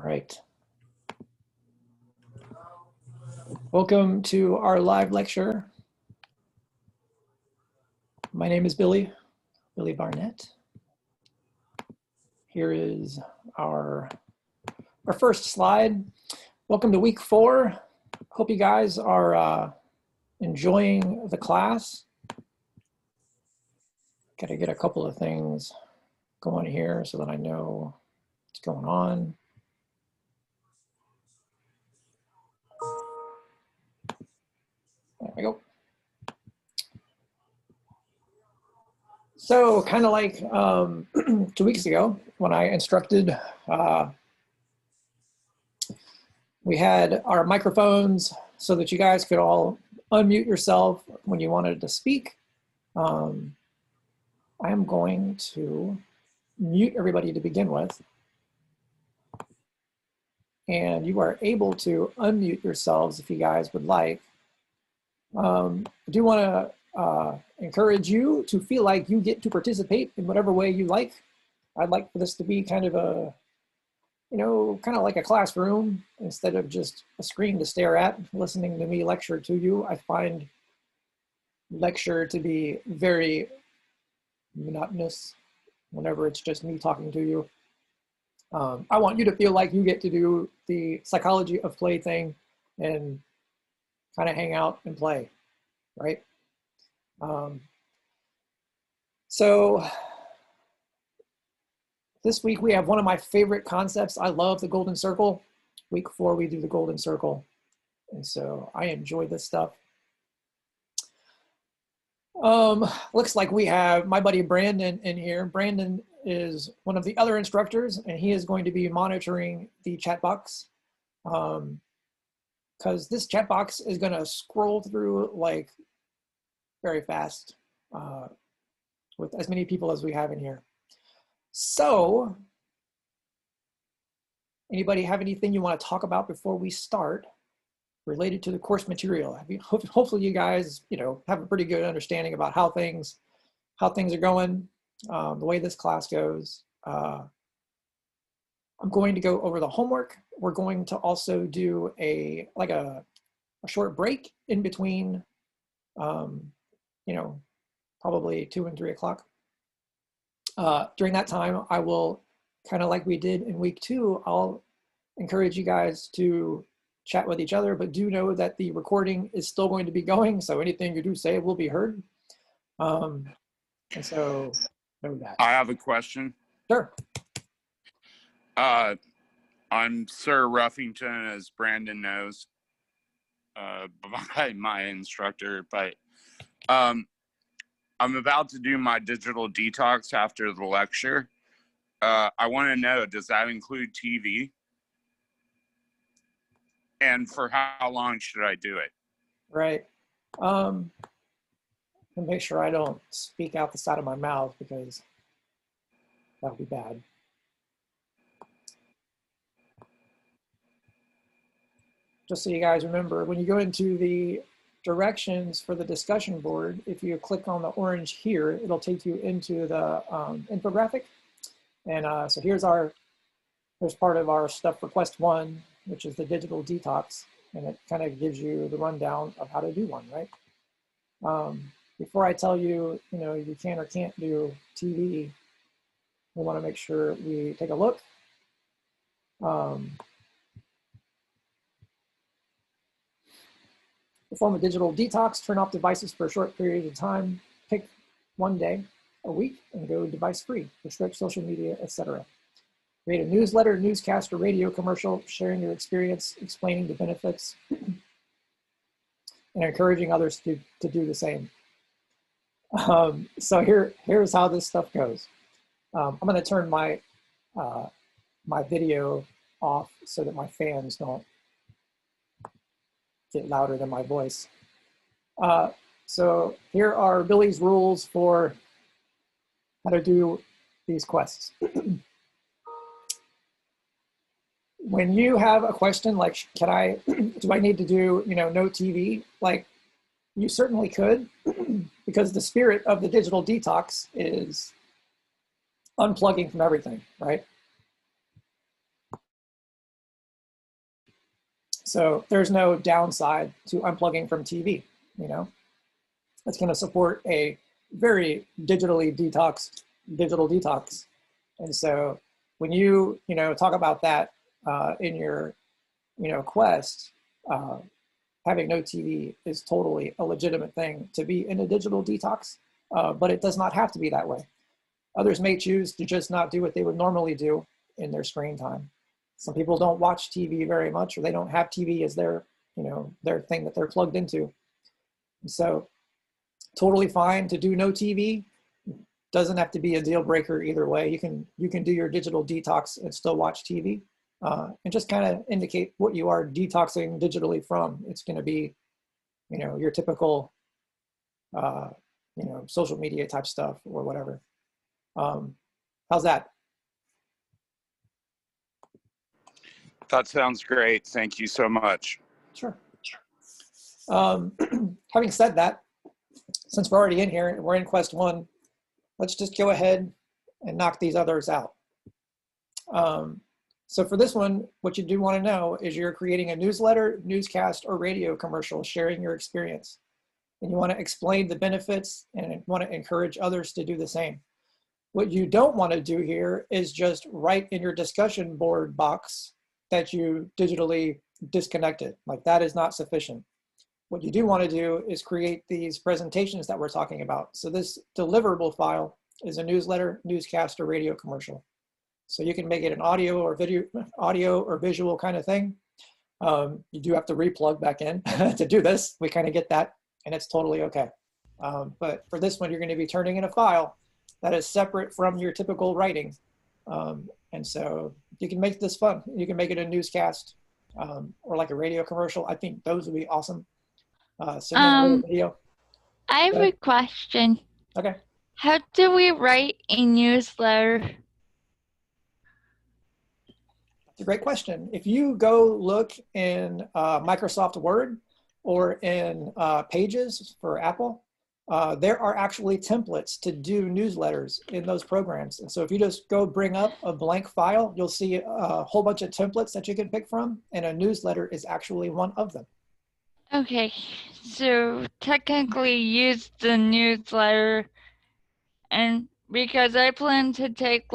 right. Welcome to our live lecture. My name is Billy Barnett. Here is our first slide. Welcome to week 4. Hope you guys are enjoying the class. Got to get a couple of things going here so that I know what's going on. There we go. So kind of like 2 weeks ago when I instructed, we had our microphones so that you guys could all unmute yourself when you wanted to speak. I am going to mute everybody to begin with. And you are able to unmute yourselves if you guys would like. I do want to encourage you to feel like you get to participate in whatever way you like. I'd like for this to be kind of a, kind of like a classroom instead of just a screen to stare at, listening to me lecture to you. I find lecture to be very monotonous whenever it's just me talking to you. I want you to feel like you get to do the psychology of play thing and kind of hang out and play, right? So this week we have one of my favorite concepts. I love the golden circle. Week 4 we do the golden circle. And so I enjoy this stuff. Looks like we have my buddy Brandon in here. Brandon is one of the other instructors, and he is going to be monitoring the chat box. Because this chat box is going to scroll through like very fast with as many people as we have in here. So, anybody have anything you want to talk about before we start related to the course material? Hopefully you guys, have a pretty good understanding about how things are going, the way this class goes. I'm going to go over the homework. We're going to also do a short break in between, probably 2 and 3 o'clock. During that time, I will, kind of like we did in week 2, I'll encourage you guys to chat with each other, but do know that the recording is still going to be going, so anything you do say will be heard. And so, know that. I have a question. Sure. I'm Sir Ruffington, as Brandon knows, by my instructor, but I'm about to do my digital detox after the lecture. I want to know, does that include TV? And for how long should I do it? Right. I'll make sure I don't speak out the side of my mouth because that would be bad. Just so you guys remember, when you go into the directions for the discussion board, if you click on the orange here, it'll take you into the infographic. And so here's part of our stuff for Quest 1, which is the digital detox. And it kind of gives you the rundown of how to do one, right? Before I tell you, you can or can't do TV, we want to make sure we take a look. Perform a digital detox, turn off devices for a short period of time, pick one day a week and go device free, restrict social media, etc. Create a newsletter, newscast, or radio commercial sharing your experience, explaining the benefits, and encouraging others to do the same. So here's how this stuff goes. I'm going to turn my my video off so that my fans don't get louder than my voice. So here are Billy's rules for how to do these quests. When you have a question like, do I need to do, no TV? Like, you certainly could, because the spirit of the digital detox is unplugging from everything, right? So there's no downside to unplugging from TV, you know. It's going to support a very digital detox. And so when you talk about that in your, quest, having no TV is totally a legitimate thing to be in a digital detox, but it does not have to be that way. Others may choose to just not do what they would normally do in their screen time. Some people don't watch TV very much, or they don't have TV as their, their thing that they're plugged into. And so totally fine to do no TV. Doesn't have to be a deal breaker either way. You can do your digital detox and still watch TV, and just kind of indicate what you are detoxing digitally from. It's going to be, your typical, social media type stuff or whatever. How's that? That sounds great. Thank you so much. Sure. Having said that, since we're already in here, we're in quest 1, let's just go ahead and knock these others out. So for this one, what you do want to know is you're creating a newsletter, newscast, or radio commercial sharing your experience. And you want to explain the benefits and want to encourage others to do the same. What you don't want to do here is just write in your discussion board box that you digitally disconnected. Like, that is not sufficient. What you do want to do is create these presentations that we're talking about. So this deliverable file is a newsletter, newscast, or radio commercial. So you can make it an audio or visual kind of thing. You do have to replug back in to do this. We kind of get that, and it's totally okay. But for this one, you're going to be turning in a file that is separate from your typical writing. And so you can make this fun. You can make it a newscast or like a radio commercial. I think those would be awesome. Send in a little video. I have a question. Okay. How do we write a newsletter? That's a great question. If you go look in Microsoft Word or in Pages for Apple, there are actually templates to do newsletters in those programs. And so if you just go bring up a blank file, you'll see a whole bunch of templates that you can pick from, and a newsletter is actually one of them. Okay, so technically use the newsletter, and because I plan to take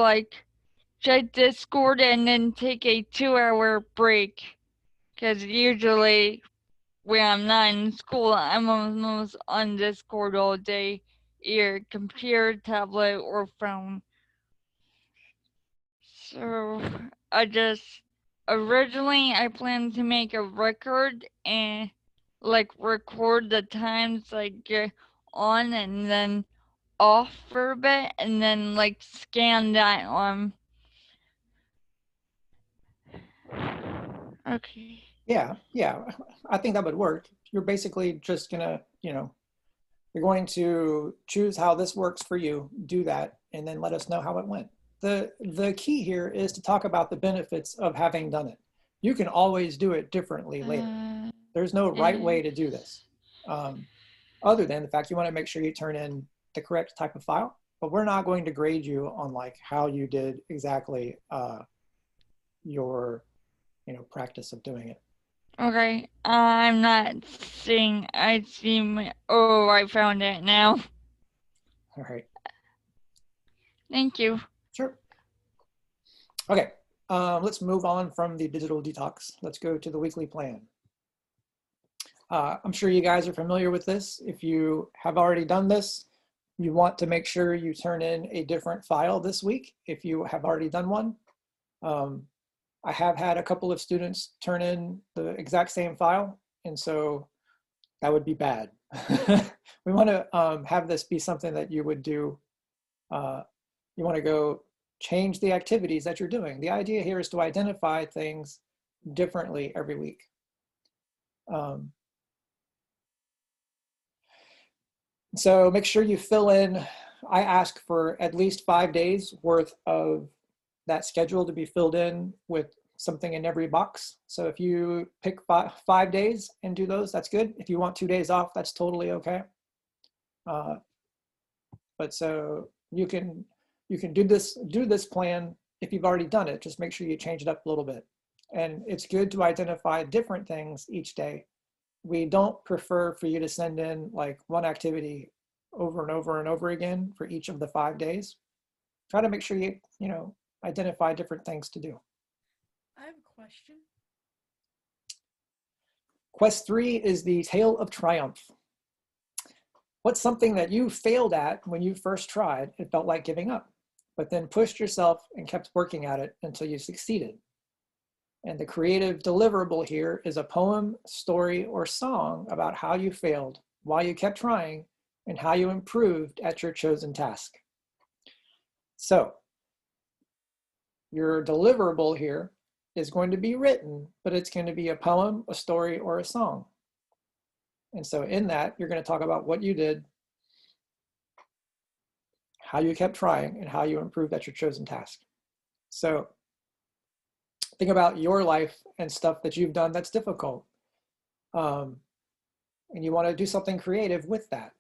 check Discord and then take a 2-hour break, because usually when I'm not in school, I'm almost on Discord all day, either computer, tablet, or phone. So originally I planned to make a record and record the times I get on and then off for a bit, and then scan that on. Okay. Yeah, I think that would work. You're basically just gonna, you're going to choose how this works for you, do that, and then let us know how it went. The key here is to talk about the benefits of having done it. You can always do it differently later. There's no right way to do this, other than the fact you want to make sure you turn in the correct type of file. But we're not going to grade you on how you did exactly your practice of doing it. Okay, I'm not seeing. I found it now. All right. Thank you. Sure. Okay, let's move on from the digital detox. Let's go to the weekly plan. I'm sure you guys are familiar with this. If you have already done this, you want to make sure you turn in a different file this week if you have already done one. I have had a couple of students turn in the exact same file, and so that would be bad. We want to have this be something that you would do. You want to go change the activities that you're doing. The idea here is to identify things differently every week. So make sure you fill in. I ask for at least 5 days worth of that schedule to be filled in with something in every box. So if you pick 5 days and do those, that's good. If you want 2 days off, that's totally okay. But so you can do this plan if you've already done it. Just make sure you change it up a little bit. And it's good to identify different things each day. We don't prefer for you to send in like one activity over and over and over again for each of the 5 days. Try to make sure you identify different things to do. I have a question. Quest 3 is the Tale of Triumph. What's something that you failed at when you first tried and felt like giving up, but then pushed yourself and kept working at it until you succeeded? And the creative deliverable here is a poem, story, or song about how you failed, why you kept trying, and how you improved at your chosen task. So your deliverable here is going to be written, but it's going to be a poem, a story, or a song. And so in that, you're going to talk about what you did, how you kept trying, and how you improved at your chosen task. So think about your life and stuff that you've done that's difficult. And you want to do something creative with that.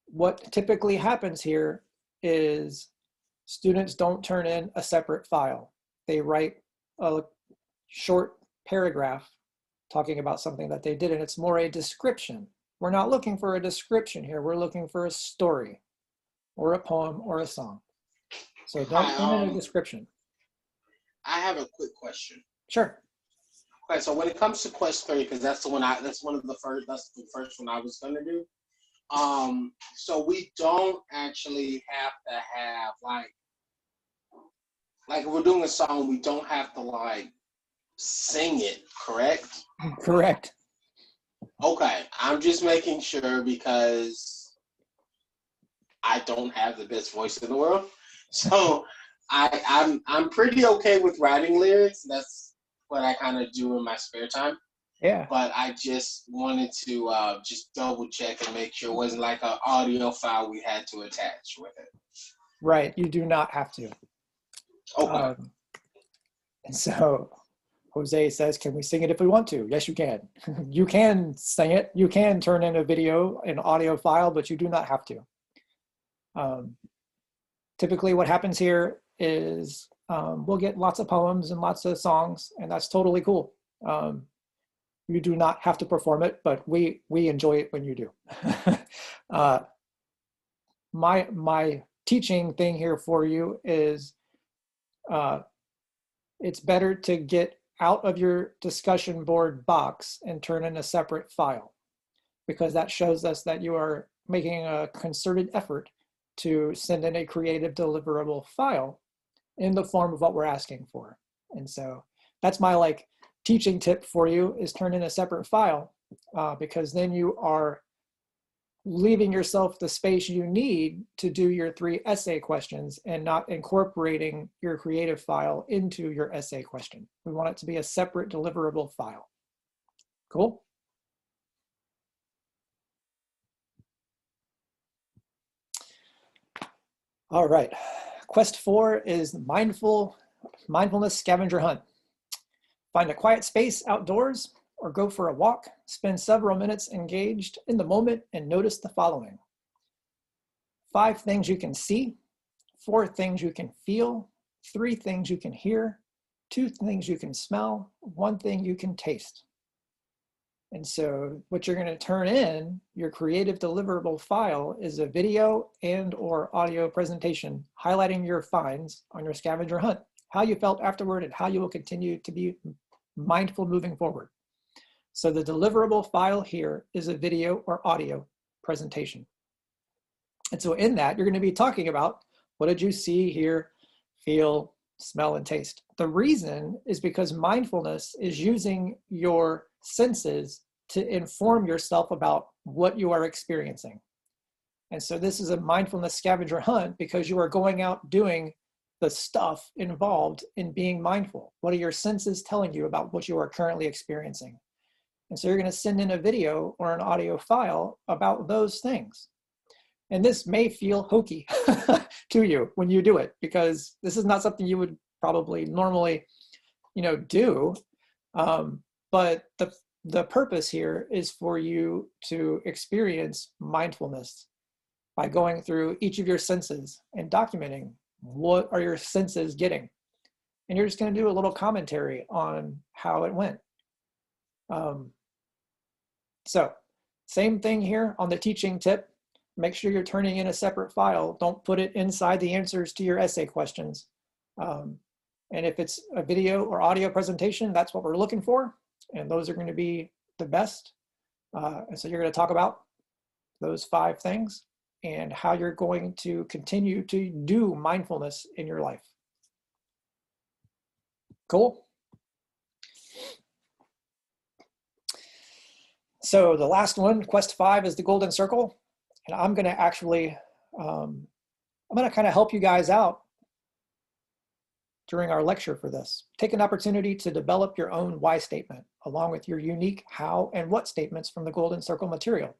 What typically happens here is students don't turn in a separate file. They write a short paragraph talking about something that they did, and it's more a description. We're not looking for a description here. We're looking for a story or a poem or a song. So don't turn in a description. I have a quick question. Sure. Okay, so when it comes to Quest 3, because that's the first one I was gonna do. So we don't actually have to have like if we're doing a song, we don't have to like sing it, correct? Correct. Okay, I'm just making sure because I don't have the best voice in the world. So I'm pretty okay with writing lyrics. That's what I kind of do in my spare time. Yeah. But I just wanted to just double check and make sure it wasn't like an audio file we had to attach with it. Right. You do not have to. Okay. And so Jose says, can we sing it if we want to? Yes, you can. You can sing it. You can turn in a video, an audio file, but you do not have to. Typically what happens here is we'll get lots of poems and lots of songs, and that's totally cool. You do not have to perform it, but we enjoy it when you do. My teaching thing here for you is it's better to get out of your discussion board box and turn in a separate file, because that shows us that you are making a concerted effort to send in a creative deliverable file in the form of what we're asking for. And so that's my like teaching tip for you, is turn in a separate file, because then you are leaving yourself the space you need to do your 3 essay questions and not incorporating your creative file into your essay question. We want it to be a separate deliverable file. Cool? All right. Quest 4 is mindfulness scavenger hunt. Find a quiet space outdoors or go for a walk. Spend several minutes engaged in the moment and notice the following: 5 things you can see, 4 things you can feel, 3 things you can hear, 2 things you can smell, 1 thing you can taste. And so what you're going to turn in, your creative deliverable file, is a video and or audio presentation highlighting your finds on your scavenger hunt, how you felt afterward, and how you will continue to be mindful moving forward. So the deliverable file here is a video or audio presentation. And so in that, you're going to be talking about what did you see, hear, feel, smell, and taste. The reason is because mindfulness is using your senses to inform yourself about what you are experiencing. And so this is a mindfulness scavenger hunt because you are going out doing the stuff involved in being mindful. What are your senses telling you about what you are currently experiencing? And so you're going to send in a video or an audio file about those things. And this may feel hokey to you when you do it, because this is not something you would probably normally, do. But the purpose here is for you to experience mindfulness by going through each of your senses and documenting what are your senses getting. and you're just going to do a little commentary on how it went. So same thing here on the teaching tip. Make sure you're turning in a separate file. Don't put it inside the answers to your essay questions. And if it's a video or audio presentation, that's what we're looking for. And those are going to be the best. And so you're going to talk about those 5 things and how you're going to continue to do mindfulness in your life. Cool. So the last one, quest 5, is the golden circle. And I'm going to actually, I'm going to kind of help you guys out during our lecture for this. Take an opportunity to develop your own why statement along with your unique how and what statements from the golden circle material.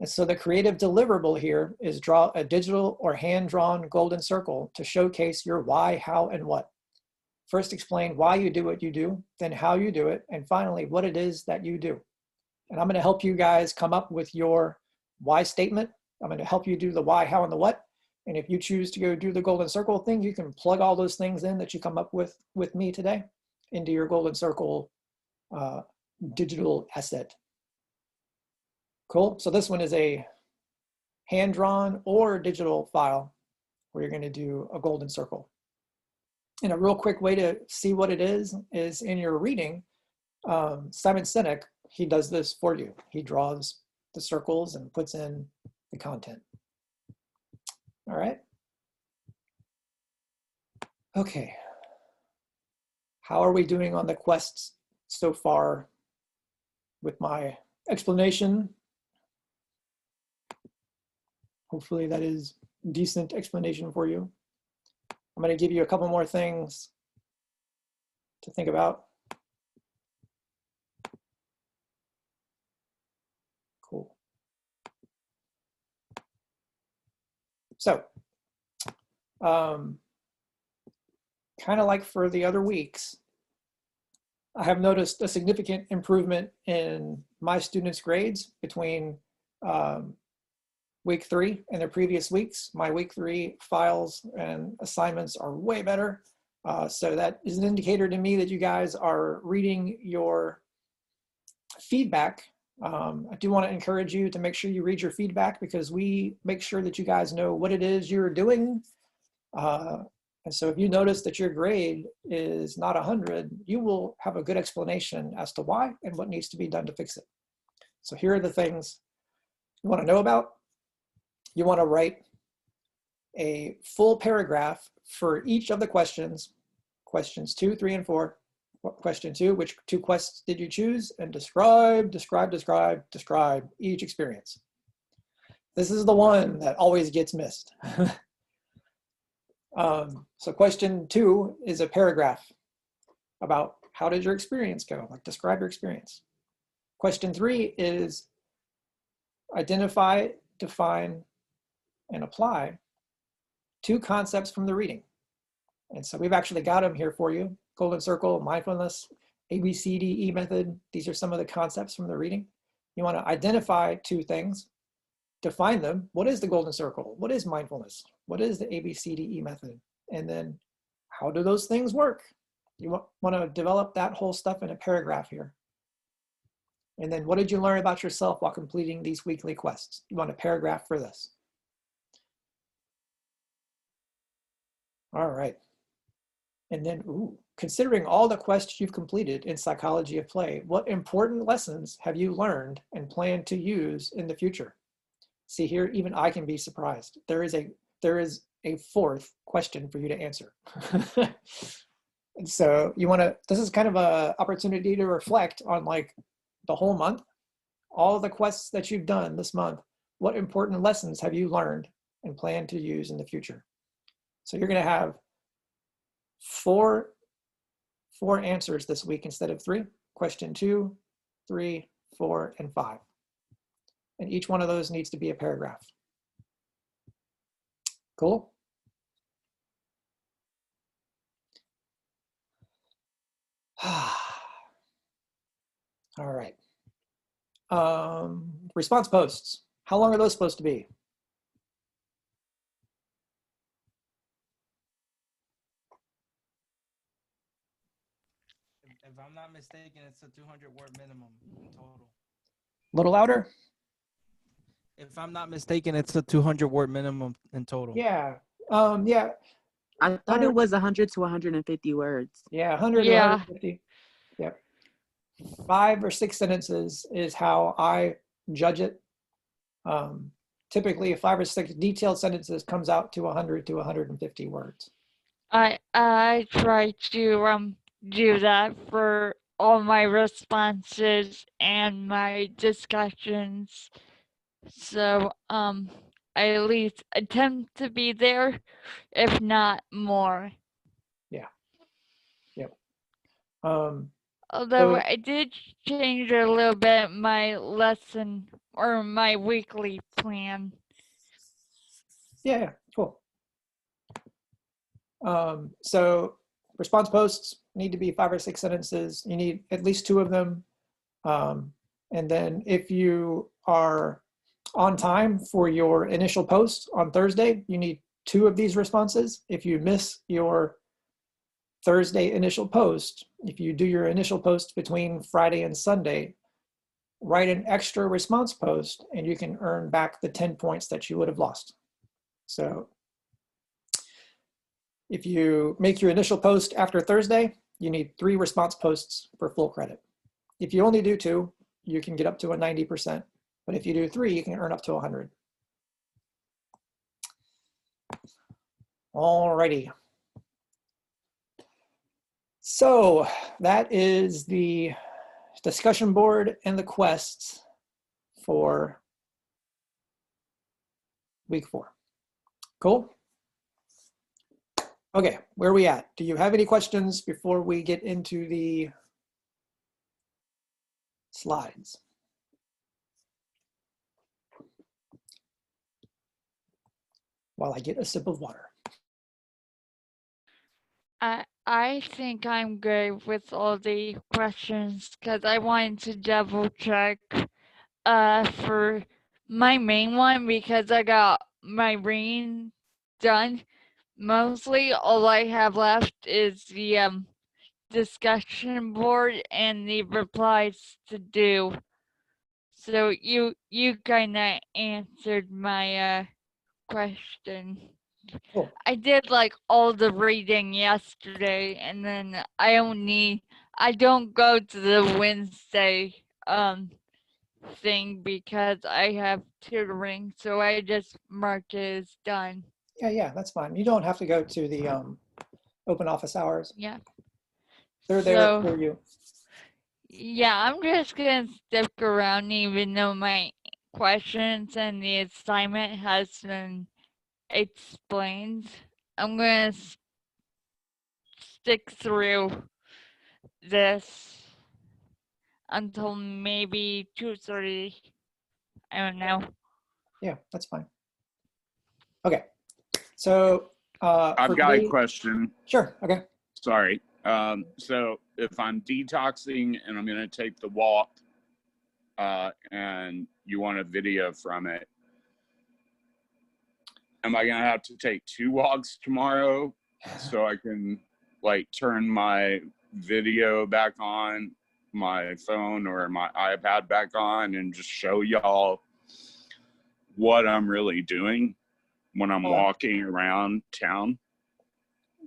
And so the creative deliverable here is draw a digital or hand-drawn golden circle to showcase your why, how, and what. First, explain why you do what you do, then how you do it, and finally, what it is that you do. And I'm going to help you guys come up with your why statement. I'm going to help you do the why, how, and the what. And if you choose to go do the golden circle thing, you can plug all those things in that you come up with me today into your golden circle digital asset. Cool. So this one is a hand-drawn or digital file where you're going to do a golden circle. And a real quick way to see what it is in your reading. Simon Sinek, he does this for you. He draws the circles and puts in the content. All right. Okay. How are we doing on the quests so far with my explanation? Hopefully that is decent explanation for you. I'm going to give you a couple more things to think about. Cool. So, kind of like for the other weeks, I have noticed a significant improvement in my students' grades between week 3 and the previous weeks. My week 3 files and assignments are way better. So that is an indicator to me that you guys are reading your feedback. I do want to encourage you to make sure you read your feedback because we make sure that you guys know what it is you're doing. And so if you notice that your grade is not 100, you will have a good explanation as to why and what needs to be done to fix it. So here are the things you want to know about. You want to write a full paragraph for each of the questions, questions 2, 3, and 4. Question 2, which 2 quests did you choose? And describe each experience. This is the one that always gets missed. So question 2 is a paragraph about how did your experience go? Like describe your experience. Question 3 is identify, define, and apply 2 concepts from the reading. And so we've actually got them here for you. Golden circle, mindfulness, ABCDE method. These are some of the concepts from the reading. You want to identify 2 things, define them. What is the golden circle? What is mindfulness? What is the ABCDE method? And then how do those things work? You want to develop that whole stuff in a paragraph here. And then what did you learn about yourself while completing these weekly quests? You want a paragraph for this. All right. And then, considering all the quests you've completed in psychology of play, what important lessons have you learned and plan to use in the future? See here, even I can be surprised. There is a 4th question for you to answer. And so you want to, this is kind of an opportunity to reflect on like the whole month, all the quests that you've done this month. What important lessons have you learned and plan to use in the future? So you're going to have 4 answers this week instead of 3. Question 2, 3, 4, and 5. And each one of those needs to be a paragraph. Cool? All right. Response posts. How long are those supposed to be? If I'm not mistaken, it's a 200-word minimum in total. A little louder. If I'm not mistaken, it's a 200-word minimum in total. Yeah. Yeah. I thought it was 100 to 150 words. Yeah. 100 to Yeah. 150. Yep. 5 or 6 sentences is how I judge it. Typically, 5 or 6 detailed sentences comes out to 100 to 150 words. I try to do that for all my responses and my discussions. So I at least attempt to be there, if not more. Yeah. Yep. Um, Although so I did change a little bit my lesson or my weekly plan. yeah, cool. So response posts need to be 5 or 6 sentences. You need at least 2 of them. And then if you are on time for your initial post on Thursday, you need 2 of these responses. If you miss your Thursday initial post, if you do your initial post between Friday and Sunday, write an extra response post and you can earn back the 10 points that you would have lost. So if you make your initial post after Thursday, you need 3 response posts for full credit. If you only do 2, you can get up to a 90%. But if you do 3, you can earn up to 100. Alrighty. So that is the discussion board and the quests for week 4. Cool. Okay, where are we at? Do you have any questions before we get into the slides? While I get a sip of water. I think I'm good with all the questions because I wanted to double check for my main one because I got my reading done. Mostly all I have left is the discussion board and the replies to do. So you kind of answered my question. Cool. I did like all the reading yesterday, and then I don't go to the Wednesday thing because I have tutoring, so I just mark it as done. Yeah, that's fine. You don't have to go to the open office hours. Yeah. They're there So for you. yeah, I'm just gonna stick around even though my questions and the assignment has been explained. I'm gonna stick through this until maybe 2:30. I don't know. Yeah, that's fine. Okay, so I've got a question. Sure, okay. Sorry. So if I'm detoxing and I'm going to take the walk and you want a video from it, am I going to have to take 2 walks tomorrow so I can like turn my video back on my phone or my iPad back on and just show y'all what I'm really doing when I'm walking around town?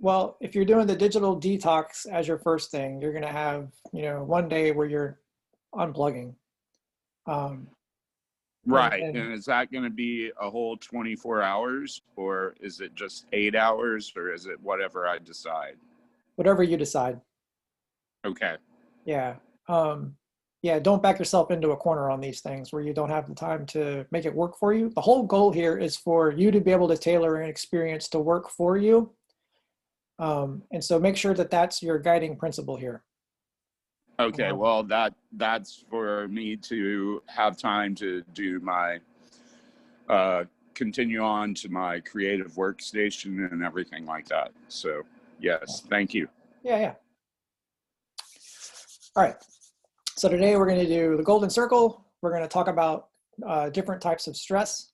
Well, if you're doing the digital detox as your first thing, you're going to have, one day where you're unplugging. Right. And is that going to be a whole 24 hours or is it just 8 hours or is it whatever I decide? Whatever you decide. Okay. Yeah. Yeah, don't back yourself into a corner on these things where you don't have the time to make it work for you. The whole goal here is for you to be able to tailor an experience to work for you. And so make sure that that's your guiding principle here. Okay, well, that's for me to have time to do my, continue on to my creative workstation and everything like that. So, yes, thank you. Yeah. All right. So today we're going to do the golden circle. We're going to talk about different types of stress.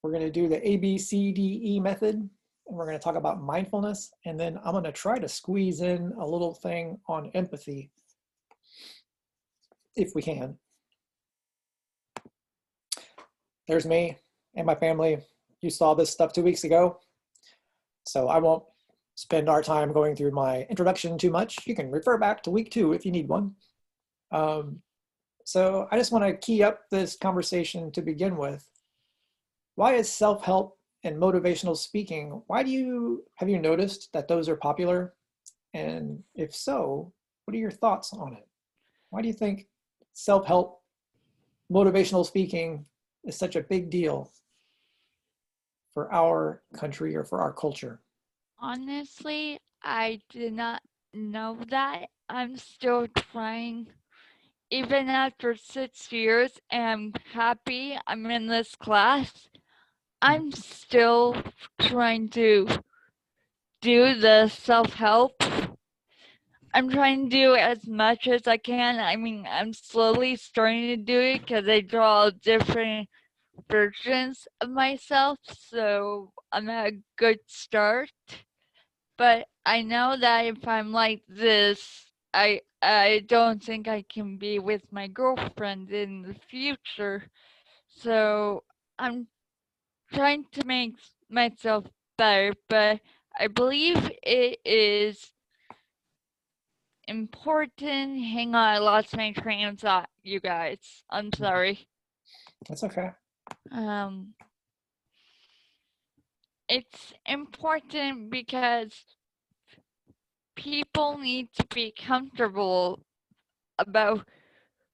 We're going to do the ABCDE method, and we're going to talk about mindfulness. And then I'm going to try to squeeze in a little thing on empathy if we can. There's me and my family. You saw this stuff 2 weeks ago, so I won't spend our time going through my introduction too much. You can refer back to week 2 if you need one. So I just want to key up this conversation to begin with. Why is self-help and motivational speaking, have you noticed that those are popular? And if so, what are your thoughts on it? Why do you think self-help, motivational speaking is such a big deal for our country or for our culture? Honestly, I did not know that. I'm still trying. Even after 6 years, and I'm happy I'm in this class, I'm still trying to do the self-help. I'm trying to do as much as I can. I mean, I'm slowly starting to do it because I draw different versions of myself, so I'm at a good start. But I know that if I'm like this, I don't think I can be with my girlfriend in the future. So I'm trying to make myself better, but I believe it is important. Hang on, I lost my train of thought, you guys. I'm sorry. That's okay. It's important because people need to be comfortable about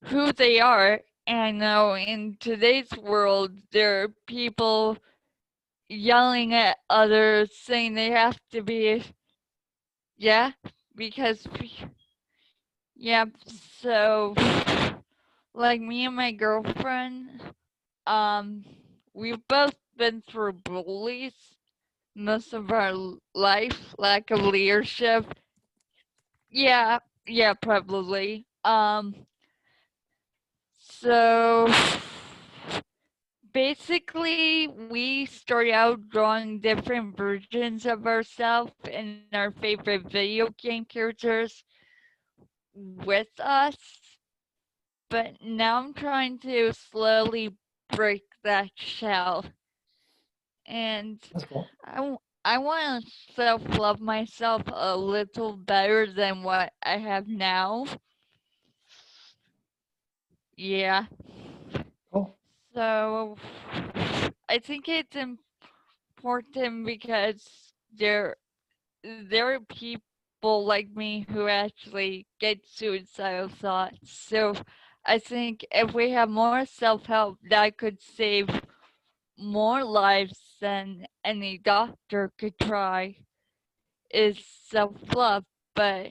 who they are. And I know in today's world, there are people yelling at others saying they have to be, yeah, because, yeah, so like me and my girlfriend, we've both been through bullies most of our life, lack of leadership. Yeah, probably. So basically, we started out drawing different versions of ourselves and our favorite video game characters with us. But now I'm trying to slowly break that shell. And That's cool. I want to self-love myself a little better than what I have now. Yeah. Cool. So I think it's important because there are people like me who actually get suicidal thoughts. So I think if we have more self-help, that could save more lives than any doctor could try, is self-love. But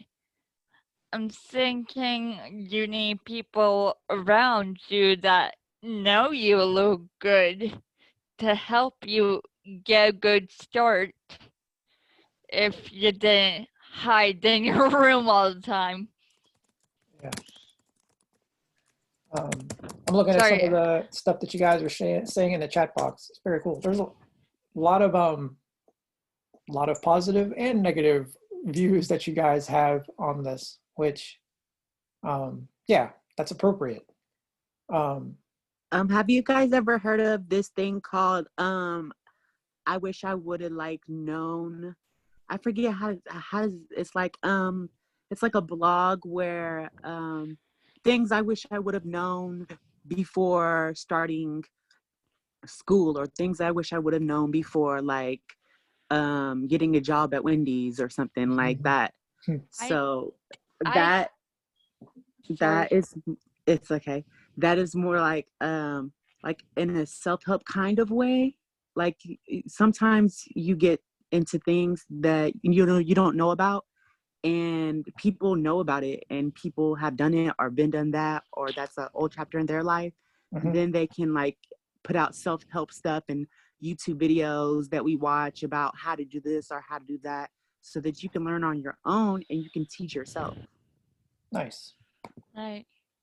I'm thinking you need people around you that know you look good to help you get a good start if you didn't hide in your room all the time. Yeah. I'm looking at some Sorry. of the stuff that you guys are saying in the chat box. It's very cool. There's a lot of positive and negative views that you guys have on this, which, yeah, that's appropriate. Have you guys ever heard of this thing called I wish I would have like known? I forget how it's like a blog where things I wish I would have known before starting school, or things I wish I would have known before like getting a job at Wendy's or something like that. So that is, it's okay. That is more like in a self-help kind of way. Like sometimes you get into things that you don't know about, and people know about it, and people have done it or been done that, or that's an old chapter in their life. Then they can like put out self-help stuff and YouTube videos that we watch about how to do this or how to do that, so that you can learn on your own and you can teach yourself. Nice.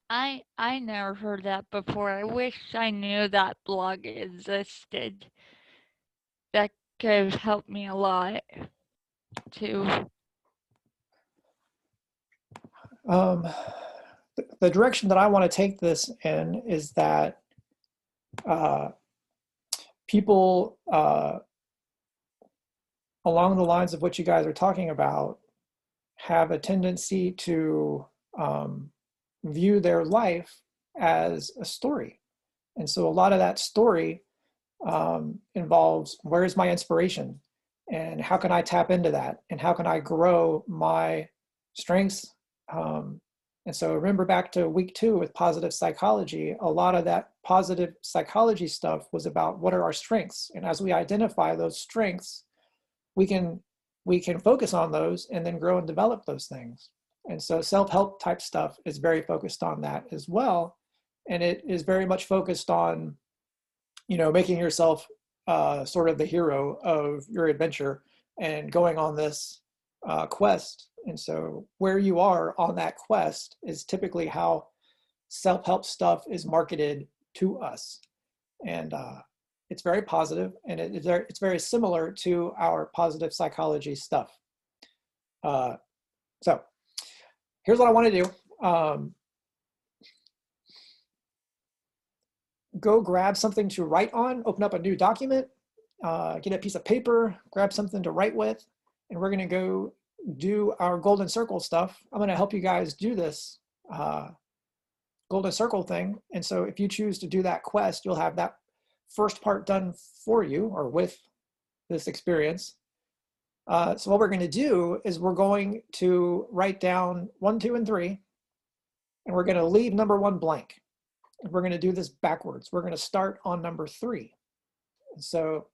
I never heard that before. I wish I knew that blog existed. That could have helped me a lot too. the direction that I want to take this in is that people along the lines of what you guys are talking about have a tendency to view their life as a story. And so a lot of that story involves, where's my inspiration? And how can I tap into that? And how can I grow my strengths? And so remember back to week 2 with positive psychology, a lot of that positive psychology stuff was about what are our strengths? And as we identify those strengths, we can focus on those and then grow and develop those things. And so self-help type stuff is very focused on that as well. And it is very much focused on, you know, making yourself sort of the hero of your adventure and going on this quest. And so where you are on that quest is typically how self-help stuff is marketed to us. And it's very positive, and it's very similar to our positive psychology stuff. So here's what I want to do. Go grab something to write on, open up a new document, get a piece of paper, grab something to write with, and we're going to go do our golden circle stuff. I'm going to help you guys do this golden circle thing. And so if you choose to do that quest, you'll have that first part done for you or with this experience. So what we're going to do is we're going to write down 1, 2, and 3, and we're going to leave number 1 blank. And we're going to do this backwards. We're going to start on number 3. And so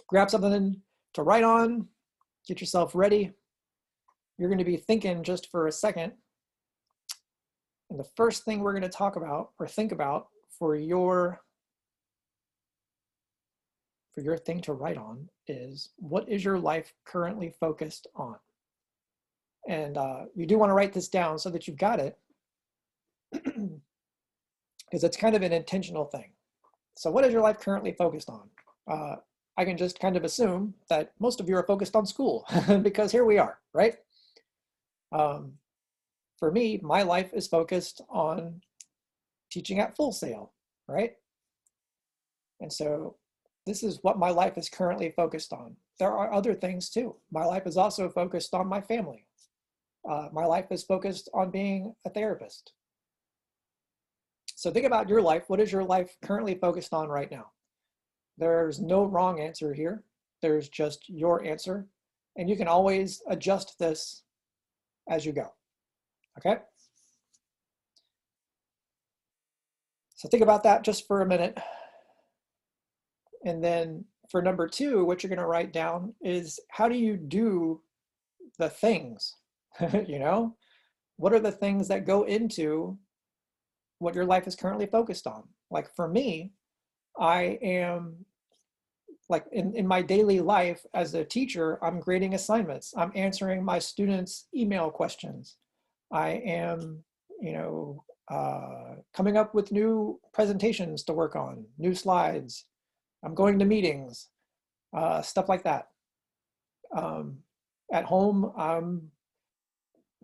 grab something to write on, get yourself ready. You're going to be thinking just for a second. And the first thing we're going to talk about or think about for your thing to write on is, what is your life currently focused on? And you do want to write this down so that you've got it, because it's kind of an intentional thing. So what is your life currently focused on? I can just kind of assume that most of you are focused on school because here we are, right? For me, my life is focused on teaching at Full Sail, right? And so this is what my life is currently focused on. There are other things too. My life is also focused on my family. My life is focused on being a therapist. So think about your life. What is your life currently focused on right now? There's no wrong answer here. There's just your answer. And you can always adjust this as you go. Okay? So think about that just for a minute. And then for number 2, what you're going to write down is, how do you do the things? You know, what are the things that go into what your life is currently focused on? Like for me, I am like in my daily life as a teacher, I'm grading assignments. I'm answering my students' email questions. I am, you know, coming up with new presentations to work on, new slides. I'm going to meetings, stuff like that. At home, I'm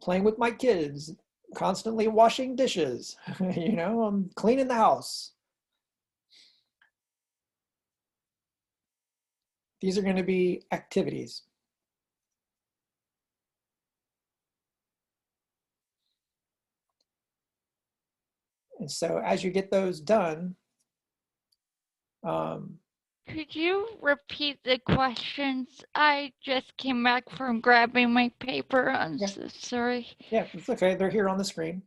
playing with my kids, constantly washing dishes. You know, I'm cleaning the house. These are going to be activities. And so as you get those done, Could you repeat the questions? I just came back from grabbing my paper. I'm so sorry. Yeah, it's okay. They're here on the screen.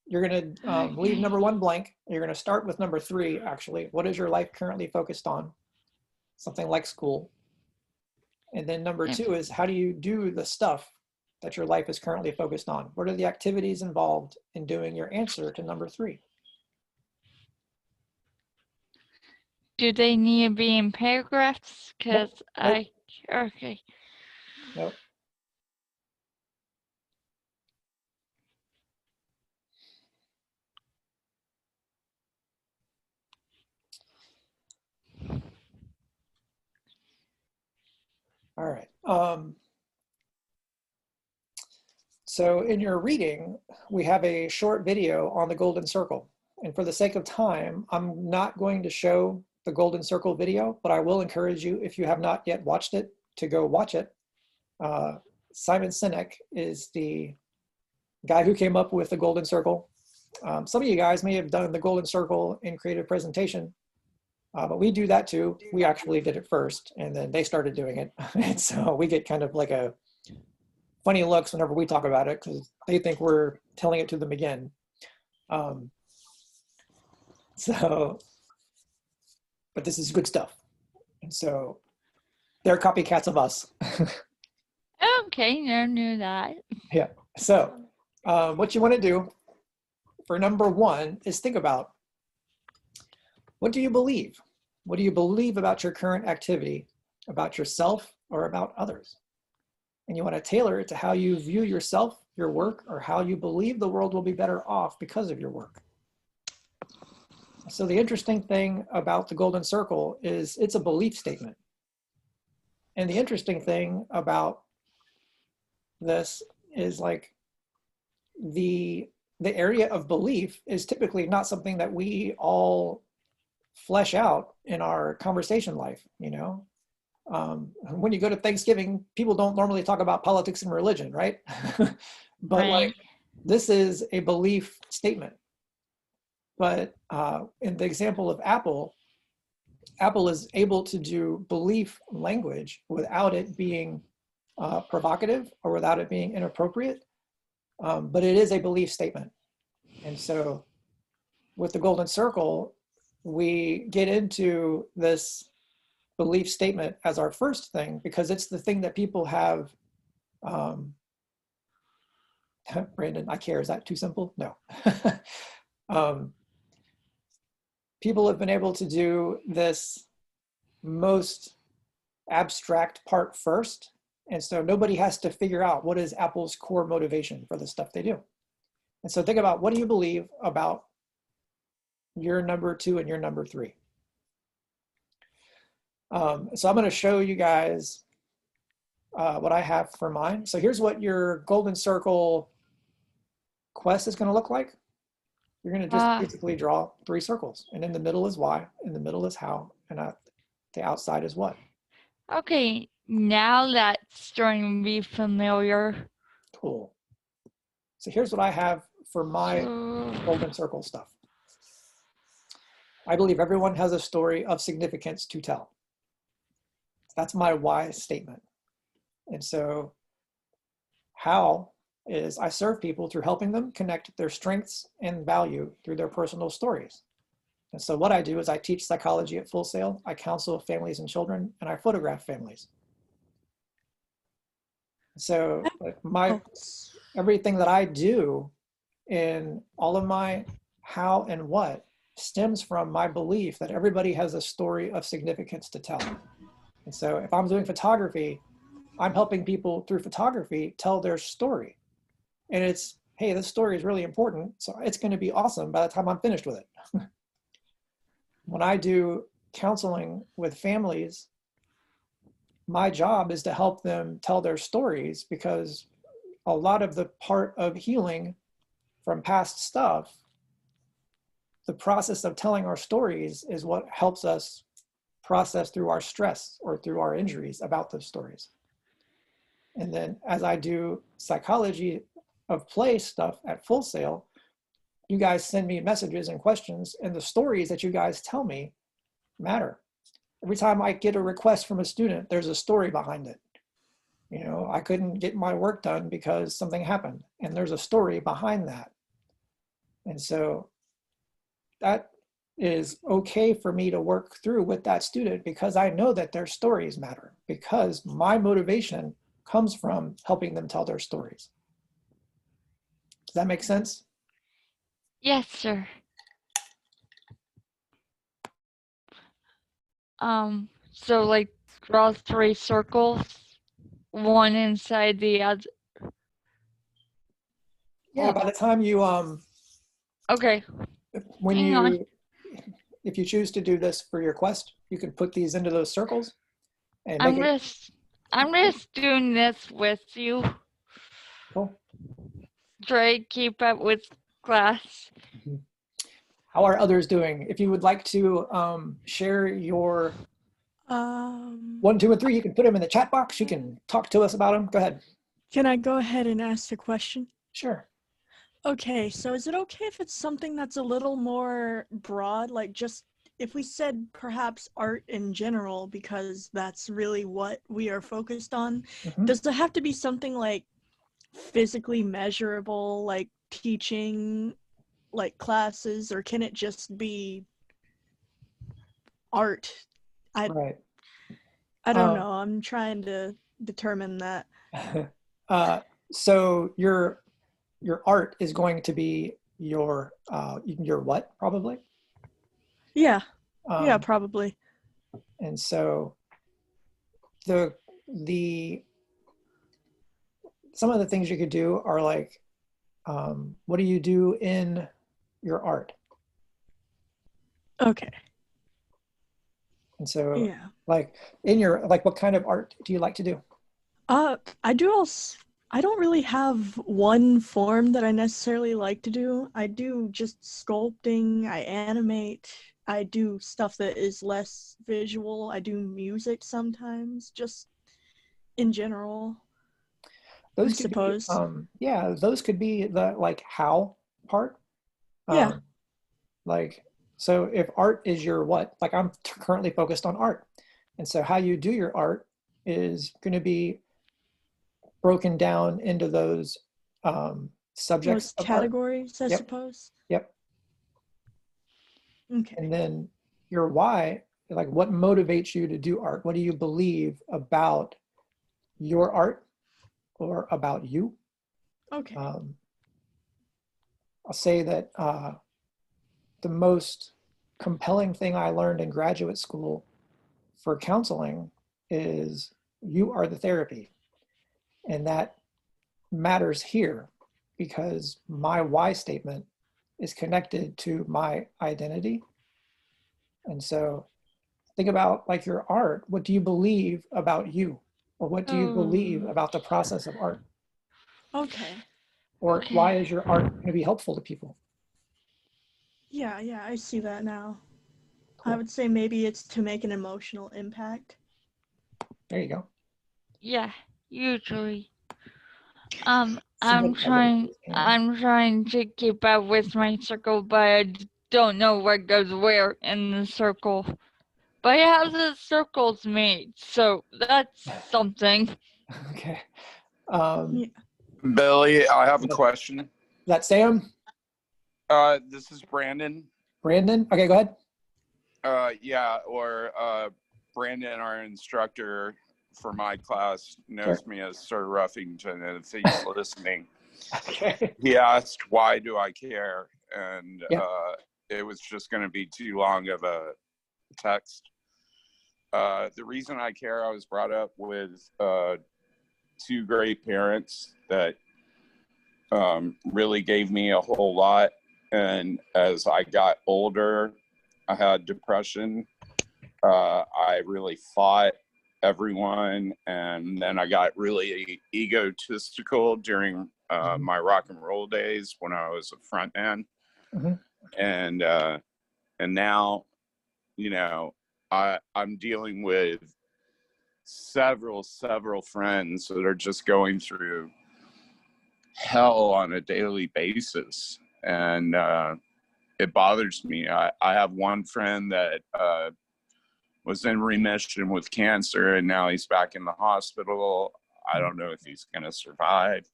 You're going to leave number 1 blank. You're going to start with number 3, actually. What is your life currently focused on? Something like school. And then number 2 is, how do you do the stuff that your life is currently focused on? What are the activities involved in doing your answer to number 3? Do they need to be in paragraphs? Because Nope. okay. Nope. All right. So in your reading, we have a short video on the golden circle. And for the sake of time, I'm not going to show the golden circle video, but I will encourage you, if you have not yet watched it, to go watch it. Simon Sinek is the guy who came up with the golden circle. Some of you guys may have done the golden circle in creative presentation, but we do that too. We actually did it first, and then they started doing it. And so we get kind of like a funny looks whenever we talk about it because they think we're telling it to them again. But this is good stuff. And so they're copycats of us. Okay, never knew that. Yeah. So what you want to do for number one is think about, what do you believe? What do you believe about your current activity, about yourself, or about others? And you want to tailor it to how you view yourself, your work, or how you believe the world will be better off because of your work. So the interesting thing about the golden circle is it's a belief statement. And the interesting thing about this is like the area of belief is typically not something that we all flesh out in our conversation life, you know? When you go to Thanksgiving, people don't normally talk about politics and religion, right? But Right. like, this is a belief statement. But in the example of Apple, Apple is able to do belief language without it being provocative or without it being inappropriate, but it is a belief statement. And so with the golden circle, we get into this belief statement as our first thing because it's the thing that people have. Brandon, I care, is that too simple? No. People have been able to do this most abstract part first. And so nobody has to figure out what is Apple's core motivation for the stuff they do. And so think about, what do you believe about your number 2 and your number 3? So I'm going to show you guys what I have for mine. So here's what your golden circle quest is going to look like. You're going to just basically draw 3 circles, and in the middle is why, in the middle is how, and the outside is what. Okay, now that's starting to be familiar. Cool. So here's what I have for my So, golden circle stuff. I believe everyone has a story of significance to tell. That's my why statement. And so how is I serve people through helping them connect their strengths and value through their personal stories. And so what I do is I teach psychology at Full Sail, I counsel families and children, and I photograph families. So like everything that I do in all of my how and what stems from my belief that everybody has a story of significance to tell. And so if I'm doing photography, I'm helping people through photography tell their story. And it's, hey, this story is really important, so it's going to be awesome by the time I'm finished with it. When I do counseling with families, my job is to help them tell their stories, because a lot of the part of healing from past stuff, the process of telling our stories is what helps us process through our stress or through our injuries about those stories. And then as I do psychology of play stuff at Full Sail, you guys send me messages and questions, and the stories that you guys tell me matter. Every time I get a request from a student, there's a story behind it. You know, I couldn't get my work done because something happened, and there's a story behind that. And so that is okay for me to work through with that student, because I know that their stories matter, because my motivation comes from helping them tell their stories. Does that make sense? yes, sir. So like draw 3 circles, one inside the other. Yeah, by the time you Okay, when hang you on. if you choose to do this for your quest, you can put these into those circles and make it I'm just doing this with you. cool. try to keep up with class. How are others doing? If you would like to share your 1, 2, and 3, you can put them in the chat box. You can talk to us about them. Go ahead. Can I go ahead and ask a question? Sure. Okay, so is it okay if it's something that's a little more broad, like just if we said perhaps art in general, because that's really what we are focused on? Mhm. Does it have to be something like physically measurable, like teaching like classes, or can it just be art? Right. I don't know. I'm trying to determine that. So your art is going to be your what, probably? Yeah, yeah, probably. And so the some of the things you could do are like, what do you do in your art? Okay. And so Yeah. like in your, like, what kind of art do you like to do? I don't really have one form that I necessarily like to do. I do just sculpting, I animate, I do stuff that is less visual, I do music sometimes, just in general. Those I could be, suppose. yeah, those could be the like how part. Yeah. Like, so if art is your what, like I'm currently focused on art. And so how you do your art is going to be broken down into those subjects Those of art. categories, I Yep. suppose. Yep. Okay. And then your why, like what motivates you to do art? What do you believe about your art or about you? Okay. I'll say that the most compelling thing I learned in graduate school for counseling is you are the therapy. And that matters here because my why statement is connected to my identity. And so think about like your art. What do you believe about you? Or what do you believe about the process of art? Okay. Or Okay. why is your art going to be helpful to people? Yeah, yeah, I see that now. Cool. I would say maybe it's to make an emotional impact. There you go. Yeah, usually. Somewhat I'm trying to keep up with my circle, but I don't know what goes where in the circle. But it has the circles made, so that's something. Okay. Yeah. Billy, I have a question. Is that Sam? This is Brandon. Brandon? Okay, go ahead. Yeah, or Brandon, our instructor for my class, knows me as Sir Ruffington, and if he's listening, Okay. he asked, "Why do I care?" And Yeah. it was just going to be too long of a text. The reason I care, I was brought up with two great parents that really gave me a whole lot. And as I got older, I had depression. I really fought everyone. And then I got really egotistical during my rock and roll days when I was a front man. And now, you know, I'm dealing with several friends that are just going through hell on a daily basis, and it bothers me. I have one friend that was in remission with cancer, and now he's back in the hospital. I don't know if he's going to survive,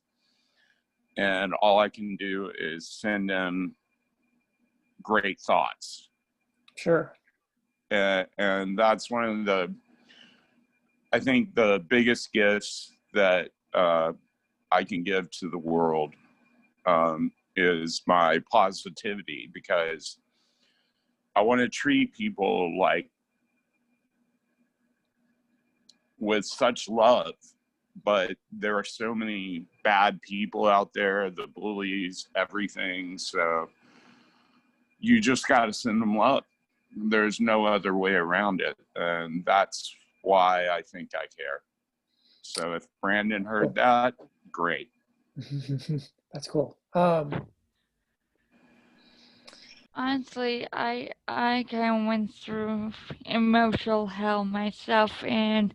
and all I can do is send him great thoughts. Sure. And that's one of the, I think, the biggest gifts that I can give to the world is my positivity, because I want to treat people like with such love, but there are so many bad people out there, the bullies, everything. So you just got to send them love. There's no other way around it. And that's why I think I care. So if Brandon heard that, great. That's cool. Honestly, I kind of went through emotional hell myself, and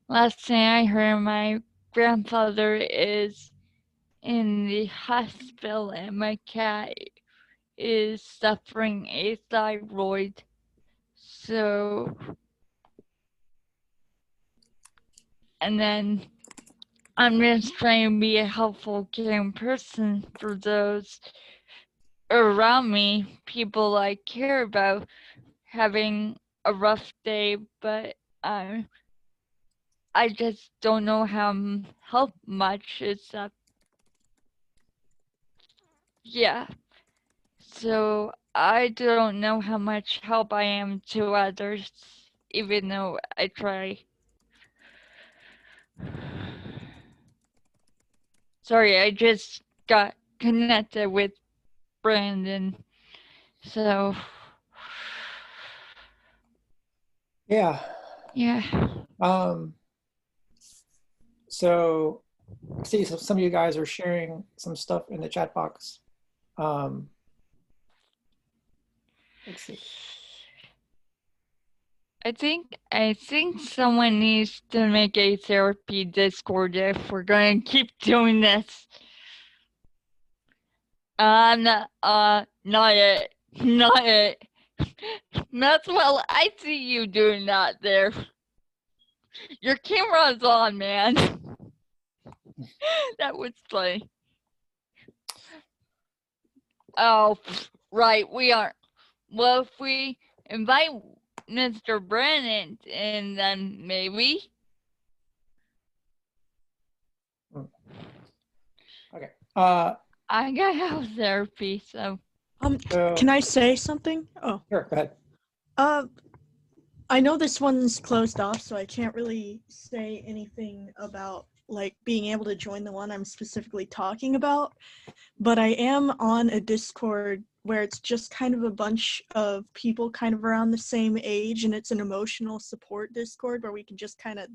last thing I heard, my grandfather is in the hospital, and my cat is suffering a thyroid. So, and then I'm just trying to be a helpful, caring person for those around me, people I care about having a rough day, but I just don't know how to help much. Yeah. So I don't know how much help I am to others, even though I try. Sorry, I just got connected with Brandon. So Yeah. yeah. So I see some of you guys are sharing some stuff in the chat box. Let's see. I think someone needs to make a therapy Discord if we're gonna keep doing this. Not it. Not it. Maxwell, I see you doing that there. Your camera's on, man. That was funny. Oh, right, we aren't. Well, if we invite Mr. Brennan in, then maybe. Okay. I got house therapy, so. Can I say something? Oh. Sure, go ahead. I know this one's closed off, so I can't really say anything about like being able to join the one I'm specifically talking about, but I am on a Discord where it's just kind of a bunch of people kind of around the same age, and it's an emotional support Discord where we can just kind of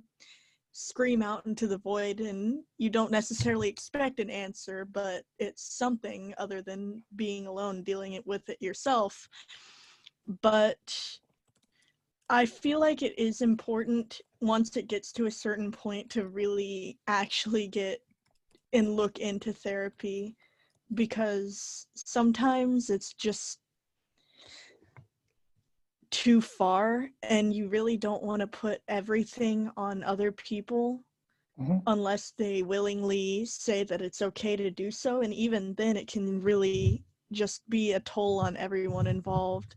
scream out into the void, and you don't necessarily expect an answer, but it's something other than being alone, dealing with it yourself. But I feel like it is important once it gets to a certain point to really actually get and look into therapy, because sometimes it's just too far and you really don't want to put everything on other people unless they willingly say that it's okay to do so, and even then it can really just be a toll on everyone involved.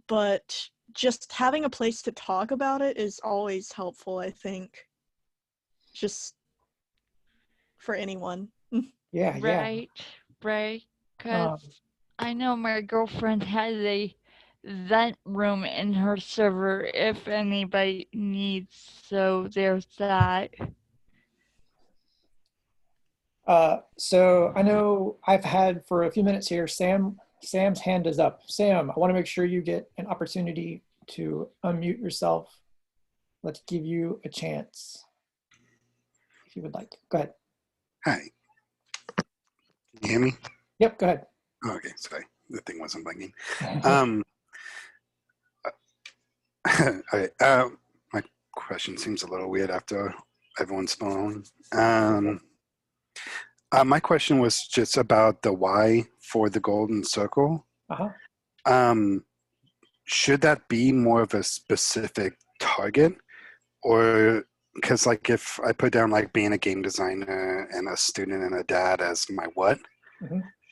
But just having a place to talk about it is always helpful, I think, just for anyone. Yeah, right, because I know my girlfriend has a vent room in her server if anybody needs, so there's that. So I know I've had for a few minutes here, Sam's hand is up. Sam, I want to make sure you get an opportunity to unmute yourself. Let's give you a chance if you would like. Go ahead. Hi. Can you hear me? Yep, go ahead. Okay, sorry. The thing wasn't blinking. Okay, my question seems a little weird after everyone's phone. My question was just about the why for the golden circle. Should that be more of a specific target, or because like if I put down like being a game designer and a student and a dad as my what,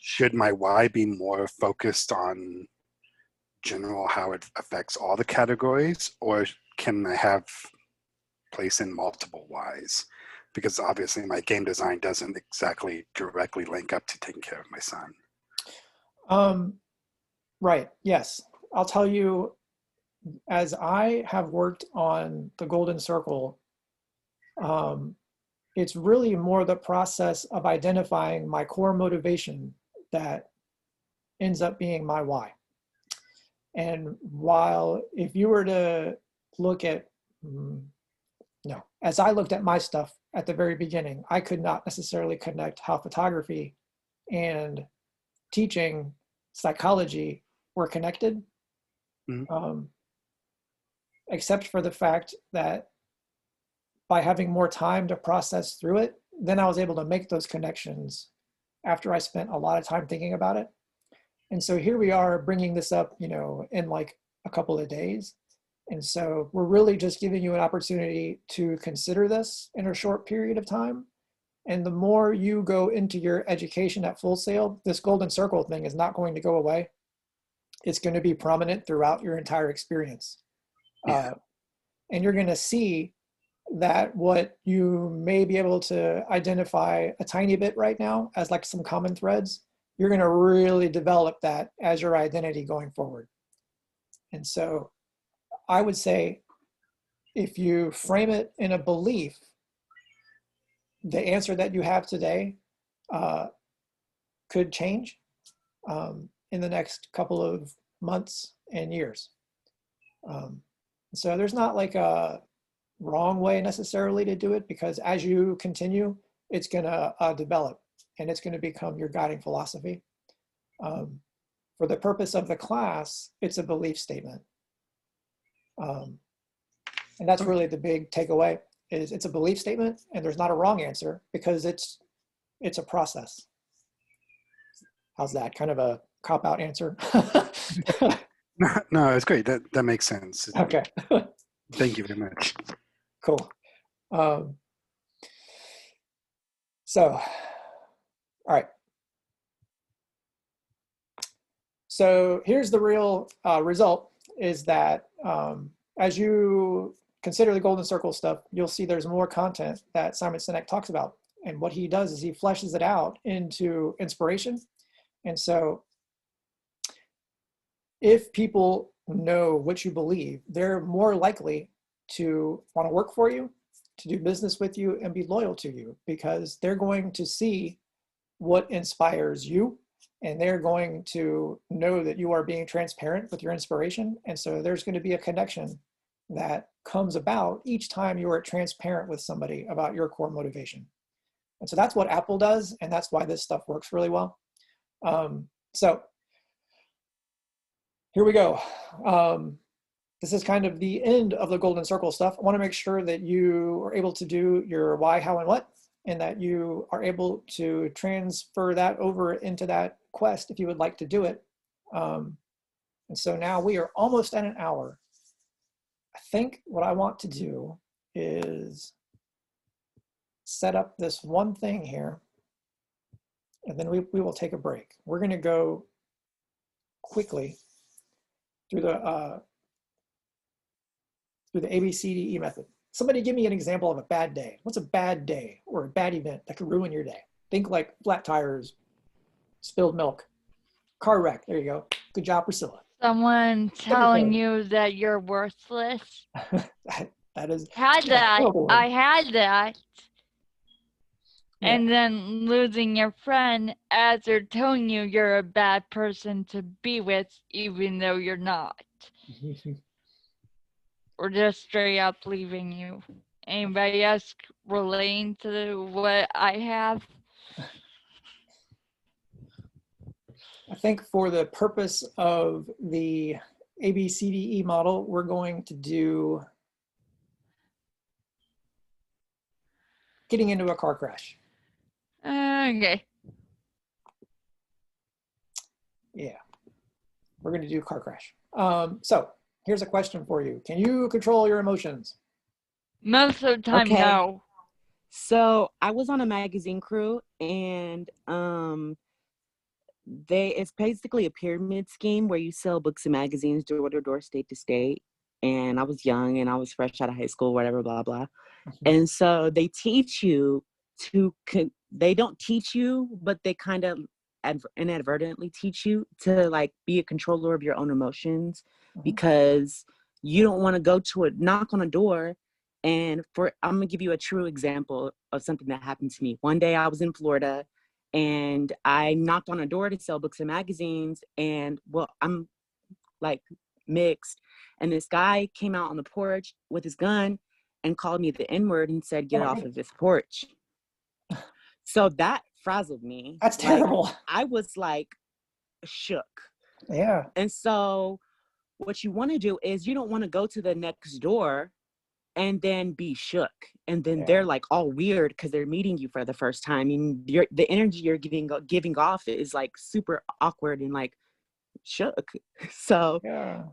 should my why be more focused on general how it affects all the categories, or can I have place in multiple whys? Because obviously my game design doesn't exactly directly link up to taking care of my son. Right, yes. I'll tell you, as I have worked on the golden circle, it's really more the process of identifying my core motivation that ends up being my why. And while if you were to look at, as I looked at my stuff at the very beginning, I could not necessarily connect how photography and teaching psychology were connected, except for the fact that by having more time to process through it, then I was able to make those connections after I spent a lot of time thinking about it. And so here we are bringing this up, you know, in like a couple of days. And so we're really just giving you an opportunity to consider this in a short period of time. And the more you go into your education at Full Sail, this golden circle thing is not going to go away. It's going to be prominent throughout your entire experience. And you're going to see that what you may be able to identify a tiny bit right now as like some common threads, you're going to really develop that as your identity going forward. And so I would say if you frame it in a belief, the answer that you have today could change in the next couple of months and years. So there's not like a wrong way necessarily to do it, because as you continue, it's going to develop and it's going to become your guiding philosophy. For the purpose of the class, it's a belief statement. And that's really the big takeaway, is it's a belief statement and there's not a wrong answer, because it's a process. How's that? Kind of a cop-out answer? No, it's great. That makes sense. Okay. Thank you very much. Cool. So, all right. So here's the real result, is that as you consider the golden circle stuff, you'll see there's more content that Simon Sinek talks about. And what he does is he fleshes it out into inspiration. And so if people know what you believe, they're more likely to want to work for you, to do business with you, and be loyal to you, because they're going to see what inspires you, and they're going to know that you are being transparent with your inspiration. And so there's going to be a connection that comes about each time you are transparent with somebody about your core motivation. And so that's what Apple does, and that's why this stuff works really well. So here we go. This is kind of the end of the golden circle stuff. I want to make sure that you are able to do your why, how, and what, and that you are able to transfer that over into that quest if you would like to do it. And so now we are almost at an hour. I think what I want to do is set up this one thing here, and then we will take a break. We're going to go quickly through the ABCDE method. Somebody give me an example of a bad day. What's a bad day or a bad event that could ruin your day? Think like flat tires, spilled milk, car wreck. There you go. Good job, Priscilla. Someone telling you that you're worthless. that is Had that. horrible. I had that. Yeah. And then losing your friend as they're telling you you're a bad person to be with, even though you're not. Or just straight up leaving you. Anybody else relating to what I have? I think for the purpose of the ABCDE model, we're going to do getting into a car crash. Okay. Yeah, we're going to do car crash. So here's a question for you. Can you control your emotions? Most of the time, Okay. no. So I was on a magazine crew, and it's basically a pyramid scheme where you sell books and magazines door to door, state to state. And I was young and I was fresh out of high school, whatever, blah, blah. And so they teach you they don't teach you, but they kind of inadvertently teach you to like be a controller of your own emotions, because you don't want to go to knock on a door. And I'm gonna give you a true example of something that happened to me. One day I was in Florida and I knocked on a door to sell books and magazines, and well, I'm like mixed, and this guy came out on the porch with his gun and called me the N-word and said, "Get off of this porch." So that frazzled me. That's Like, terrible. I was like shook. Yeah. And so what you want to do is you don't want to go to the next door and then be shook. And then Yeah. they're like all weird because they're meeting you for the first time. And the energy you're giving off is like super awkward and like shook. So Yeah.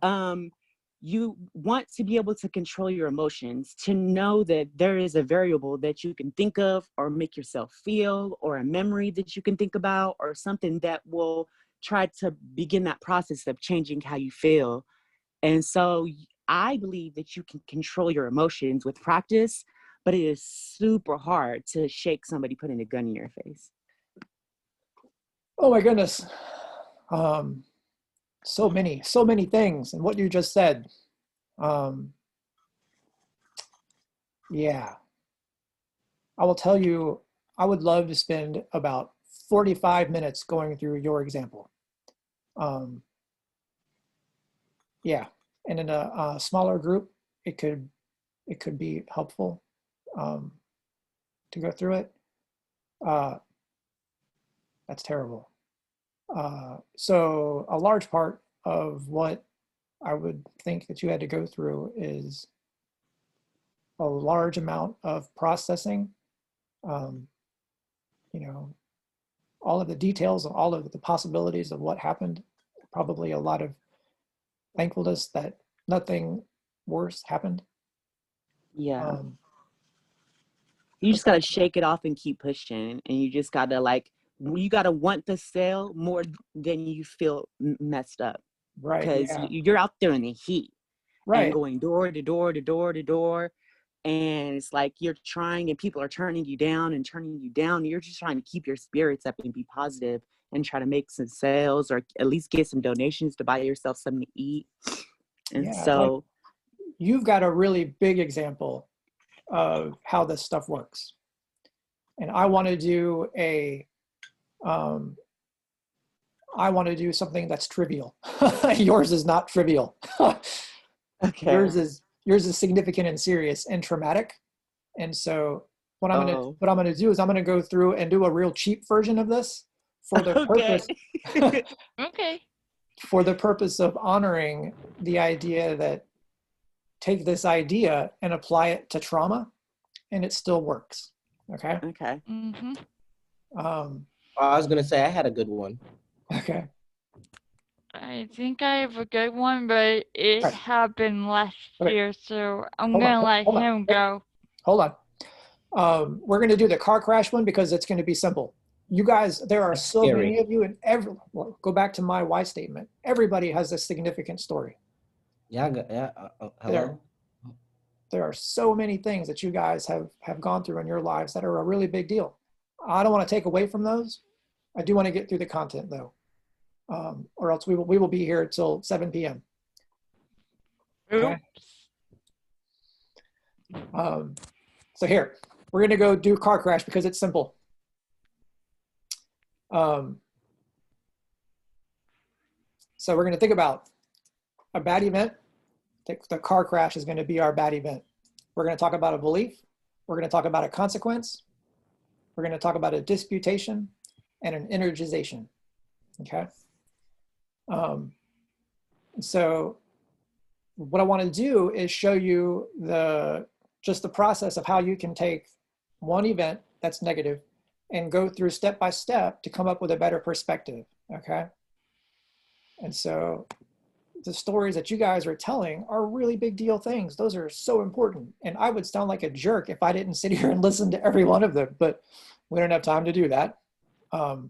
you want to be able to control your emotions, to know that there is a variable that you can think of or make yourself feel, or a memory that you can think about, or something that will try to begin that process of changing how you feel. And so I believe that you can control your emotions with practice, but it is super hard to shake somebody putting a gun in your face. Oh my goodness. So many things. And what you just said. Yeah. I will tell you, I would love to spend about 45 minutes going through your example. Yeah. And in a smaller group, it could be helpful to go through it. That's terrible. So a large part of what I would think that you had to go through is a large amount of processing, you know, all of the details and all of the possibilities of what happened, probably a lot of thankfulness that nothing worse happened. Yeah. You just got to shake it off and keep pushing. And you just got to you got to want the sale more than you feel messed up. Right. Because Yeah. you're out there in the heat. Right. And going door to door to door to door. And it's like you're trying and people are turning you down and turning you down. You're just trying to keep your spirits up and be positive and try to make some sales or at least get some donations to buy yourself something to eat. And Yeah, so like, you've got a really big example of how this stuff works. And I want to do I want to do something that's trivial. Yours is not trivial. okay. Yours is significant and serious and traumatic. And so what I'm gonna do is I'm gonna go through and do a real cheap version of this for the purpose Okay. for the purpose of honoring the idea that take this idea and apply it to trauma and it still works. Okay. Okay. Mm-hmm. I was gonna say I had a good one. Okay. I think I have a good one, but it Right. happened last Okay. year, so I'm Hold on, gonna let hold on. him go. Hold on. We're going to do the car crash one because it's going to be simple. You guys, there are That's so scary. many of you, and well, go back to my why statement. Everybody has a significant story. Yeah, hello. There are so many things that you guys have gone through in your lives that are a really big deal. I don't want to take away from those. I do want to get through the content though, or else we will be here till 7 p.m. Okay. So here, we're going to go do car crash because it's simple. So we're going to think about a bad event. The car crash is going to be our bad event. We're going to talk about a belief. We're going to talk about a consequence. We're going to talk about a disputation and an energization. Okay. So what I want to do is show you just the process of how you can take one event that's negative and go through step by step to come up with a better perspective. Okay. And so the stories that you guys are telling are really big deal things. Those are so important. And I would sound like a jerk if I didn't sit here and listen to every one of them, but we don't have time to do that. And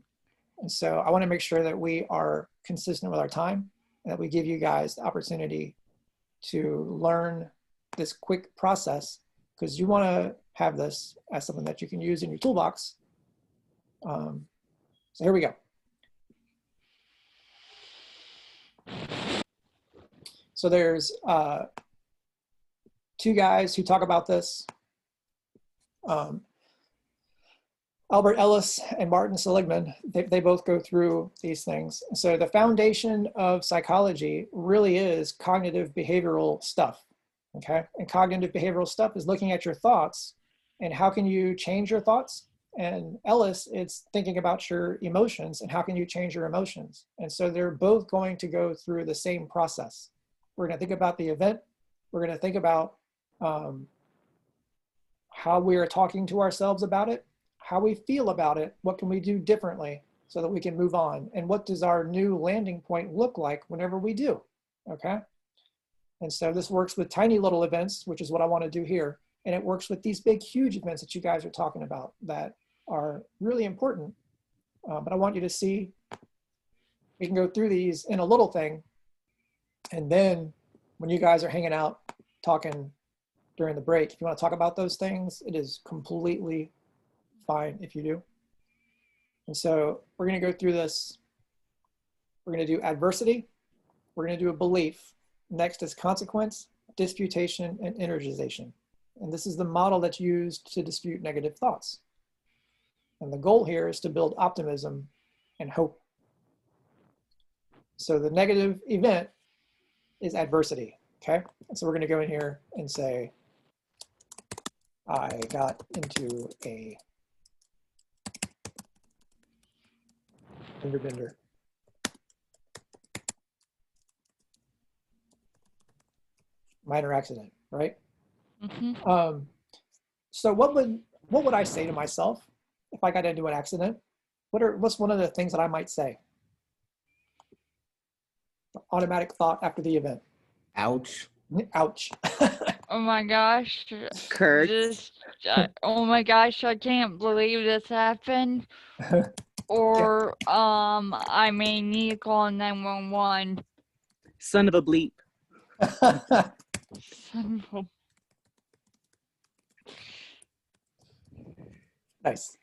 so I want to make sure that we are consistent with our time and that we give you guys the opportunity to learn this quick process, because you want to have this as something that you can use in your toolbox. So here we go. So there's two guys who talk about this. Albert Ellis and Martin Seligman, they both go through these things. So the foundation of psychology really is cognitive behavioral stuff, okay? And cognitive behavioral stuff is looking at your thoughts and how can you change your thoughts And Ellis, it's thinking about your emotions and how can you change your emotions. And so they're both going to go through the same process. We're going to think about the event. We're going to think about how we are talking to ourselves about it, how we feel about it, what can we do differently so that we can move on, and what does our new landing point look like whenever we do, okay? And so this works with tiny little events, which is what I want to do here. And it works with these big, huge events that you guys are talking about that are really important. But I want you to see, we can go through these in a little thing. And then when you guys are hanging out, talking during the break, if you want to talk about those things, it is completely fine if you do. And so we're going to go through this. We're going to do adversity. We're going to do a belief. Next is consequence, disputation, and energization. And this is the model that's used to dispute negative thoughts. And the goal here is to build optimism and hope. So the negative event is adversity, okay? And so we're going to go in here and say, I got into a fender bender. Minor accident, right? Mm-hmm. So what would I say to myself if I got into an accident? What's one of the things that I might say? Automatic thought after the event. Ouch. Ouch. Oh my gosh. Kurt. Oh my gosh, I can't believe this happened. Or I may need to call 911. Son of a bleep. Son of a- Nice.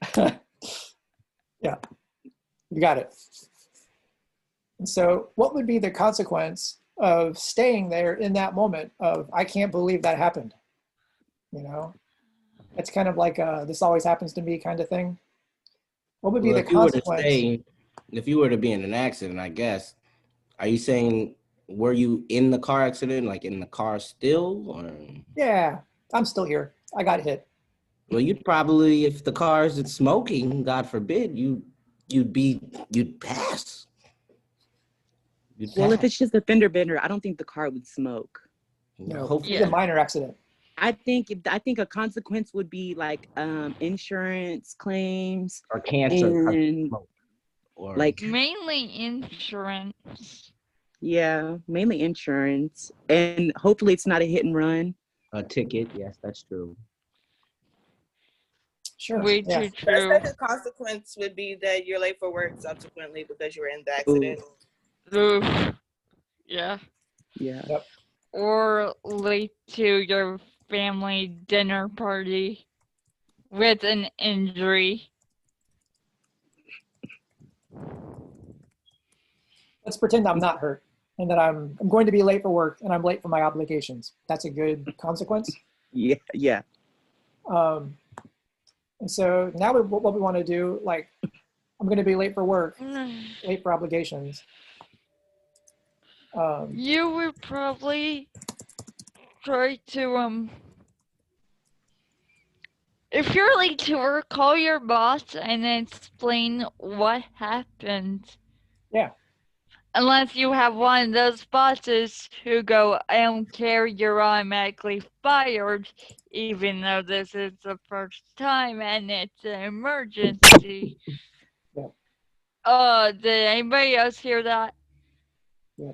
Yeah, you got it. And so what would be the consequence of staying there in that moment of, I can't believe that happened? You know, it's kind of like a, this always happens to me kind of thing. What would be the If you were to consequence? say, if you were to be in an accident, I guess, are you saying, were you in the car accident, like in the car still, or? Yeah, I'm still here. I got hit. Well, you'd probably, if the car isn't smoking, God forbid, you'd pass. Well, if it's just a fender bender, I don't think the car would smoke. No, Hopefully. it's a minor accident. I think a consequence would be like insurance claims Or cancer, and or like Mainly insurance. yeah, mainly insurance, and hopefully it's not a hit and run. a ticket. Yes, that's true. Sure. Way Yeah. too The true. second consequence would be that you're late for work subsequently because you were in the accident. Oof. Yeah. Yeah. Yep. Or late to your family dinner party with an injury. Let's pretend I'm not hurt and that I'm going to be late for work and I'm late for my obligations. That's a good consequence. Yeah. Yeah. And so now what we want to do, like, I'm going to be late for work, late for obligations. You would probably try to if you're late to work, call your boss and explain what happened. Yeah. Unless you have one of those bosses who go, I don't care, you're automatically fired, even though this is the first time and it's an emergency. Yeah. Did anybody else hear that? Yeah.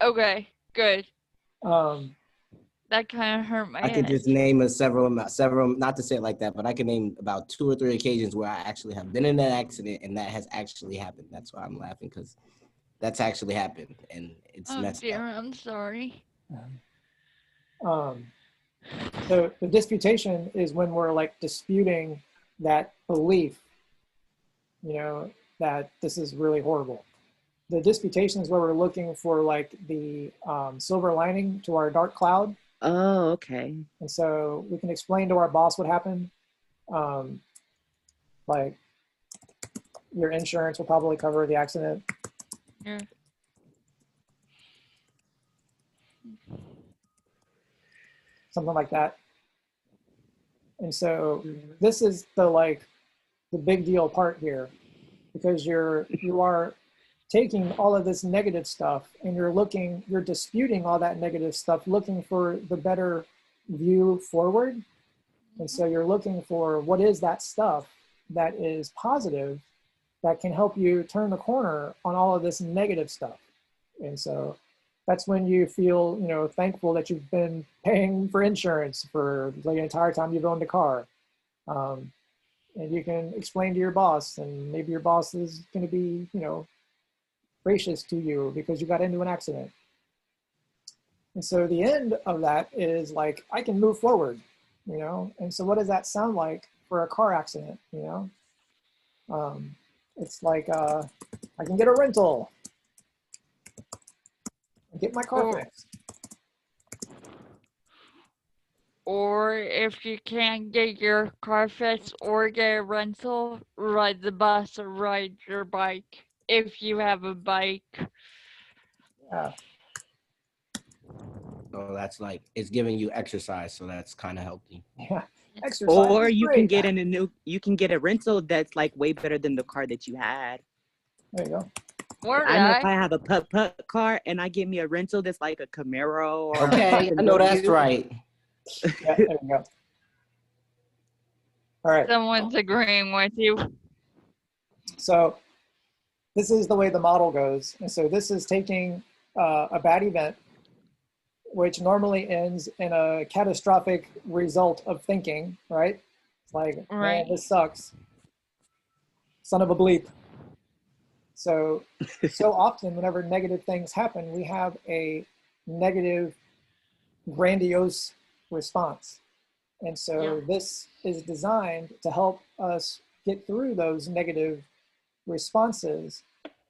Okay, good. That kind of hurt my I could head. just name several, not to say it like that, but I can name about 2 or 3 occasions where I actually have been in an accident and that has actually happened. That's why I'm laughing, because that's actually happened and it's messed dear, up. I'm sorry. So the disputation is when we're like disputing that belief, you know, that this is really horrible. The disputation is where we're looking for like the silver lining to our dark cloud. Oh, okay. And so we can explain to our boss what happened. Like your insurance will probably cover the accident. Yeah. Something like that. And so this is the like the big deal part here, because you are taking all of this negative stuff and you're disputing all that negative stuff, looking for the better view forward. And so you're looking for what is that stuff that is positive that can help you turn the corner on all of this negative stuff. And so that's when you feel, thankful that you've been paying for insurance for the entire time you've owned a car. And you can explain to your boss, and maybe your boss is going to be, gracious to you because you got into an accident. And so the end of that is like, I can move forward, And so what does that sound like for a car accident, It's like, I can get a rental and get my car fixed. Or if you can't get your car fixed or get a rental, ride the bus or ride your bike if you have a bike. Yeah. So that's like, it's giving you exercise, so that's kind of healthy. Yeah. Exercise. Or you can get you can get a rental that's like way better than the car that you had. There you go. Or I know if I have a putt car and I get me a rental that's like a Camaro or Okay, I know that's right. Yeah, there you go. All right. Someone's agreeing with you. So this is the way the model goes. And so this is taking a bad event, which normally ends in a catastrophic result of thinking, right? It's like, Right. Man, this sucks. Son of a bleep. So often whenever negative things happen, we have a negative, grandiose response. And so this is designed to help us get through those negative responses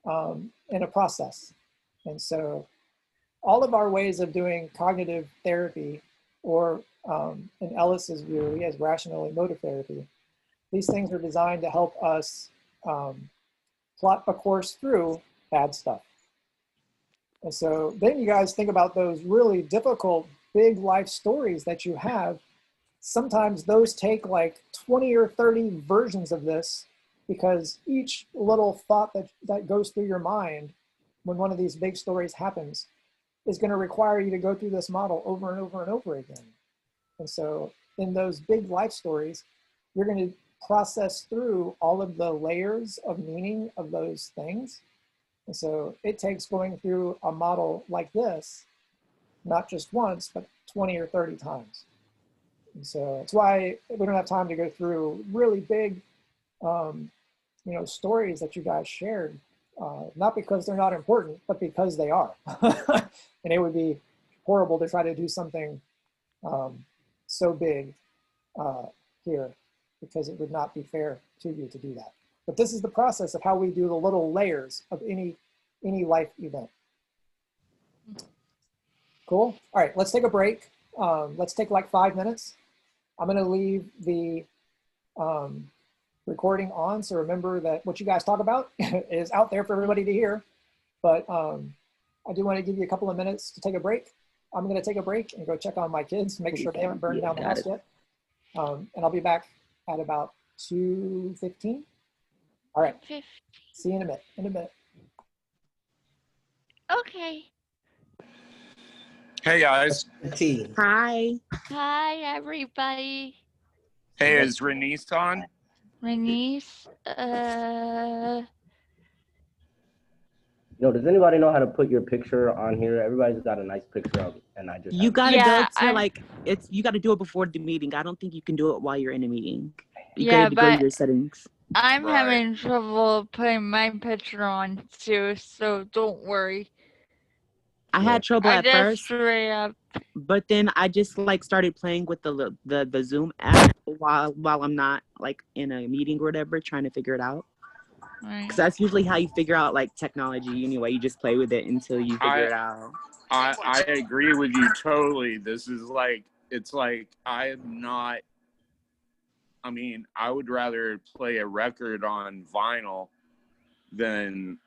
in a process. And so all of our ways of doing cognitive therapy, or in Ellis's view, he has rational emotive therapy. These things are designed to help us plot a course through bad stuff. And so then you guys think about those really difficult, big life stories that you have. Sometimes those take like 20 or 30 versions of this, because each little thought that goes through your mind when one of these big stories happens is going to require you to go through this model over and over and over again. And so in those big life stories, you're going to process through all of the layers of meaning of those things. And so it takes going through a model like this, not just once, but 20 or 30 times. And so it's why we don't have time to go through really big, stories that you guys shared, not because they're not important, but because they are. And it would be horrible to try to do something so big here, because it would not be fair to you to do that. But this is the process of how we do the little layers of any life event. Cool. All right, let's take a break. Let's take like 5 minutes. I'm going to leave the recording on, so remember that what you guys talk about is out there for everybody to hear. But I do want to give you a couple of minutes to take a break. I'm going to take a break and go check on my kids, make sure they haven't burned down the house yet. And I'll be back at about 2:15. All right. See you in a minute. Okay. Hey guys. Hi. Hi, everybody. Hey, is Renice on? Renice, Does anybody know how to put your picture on here? Everybody's got a nice picture of it, and I just You gotta go to you gotta do it before the meeting. I don't think you can do it while you're in a meeting. You gotta go to your settings. I'm having trouble putting my picture on too, so don't worry. I had trouble at first, straight up. but then I just like started playing with the Zoom app while I'm not like in a meeting or whatever, trying to figure it out. Because that's usually how you figure out like technology anyway. You just play with it until you figure it out. I agree with you totally. This is like, it's like I would rather play a record on vinyl than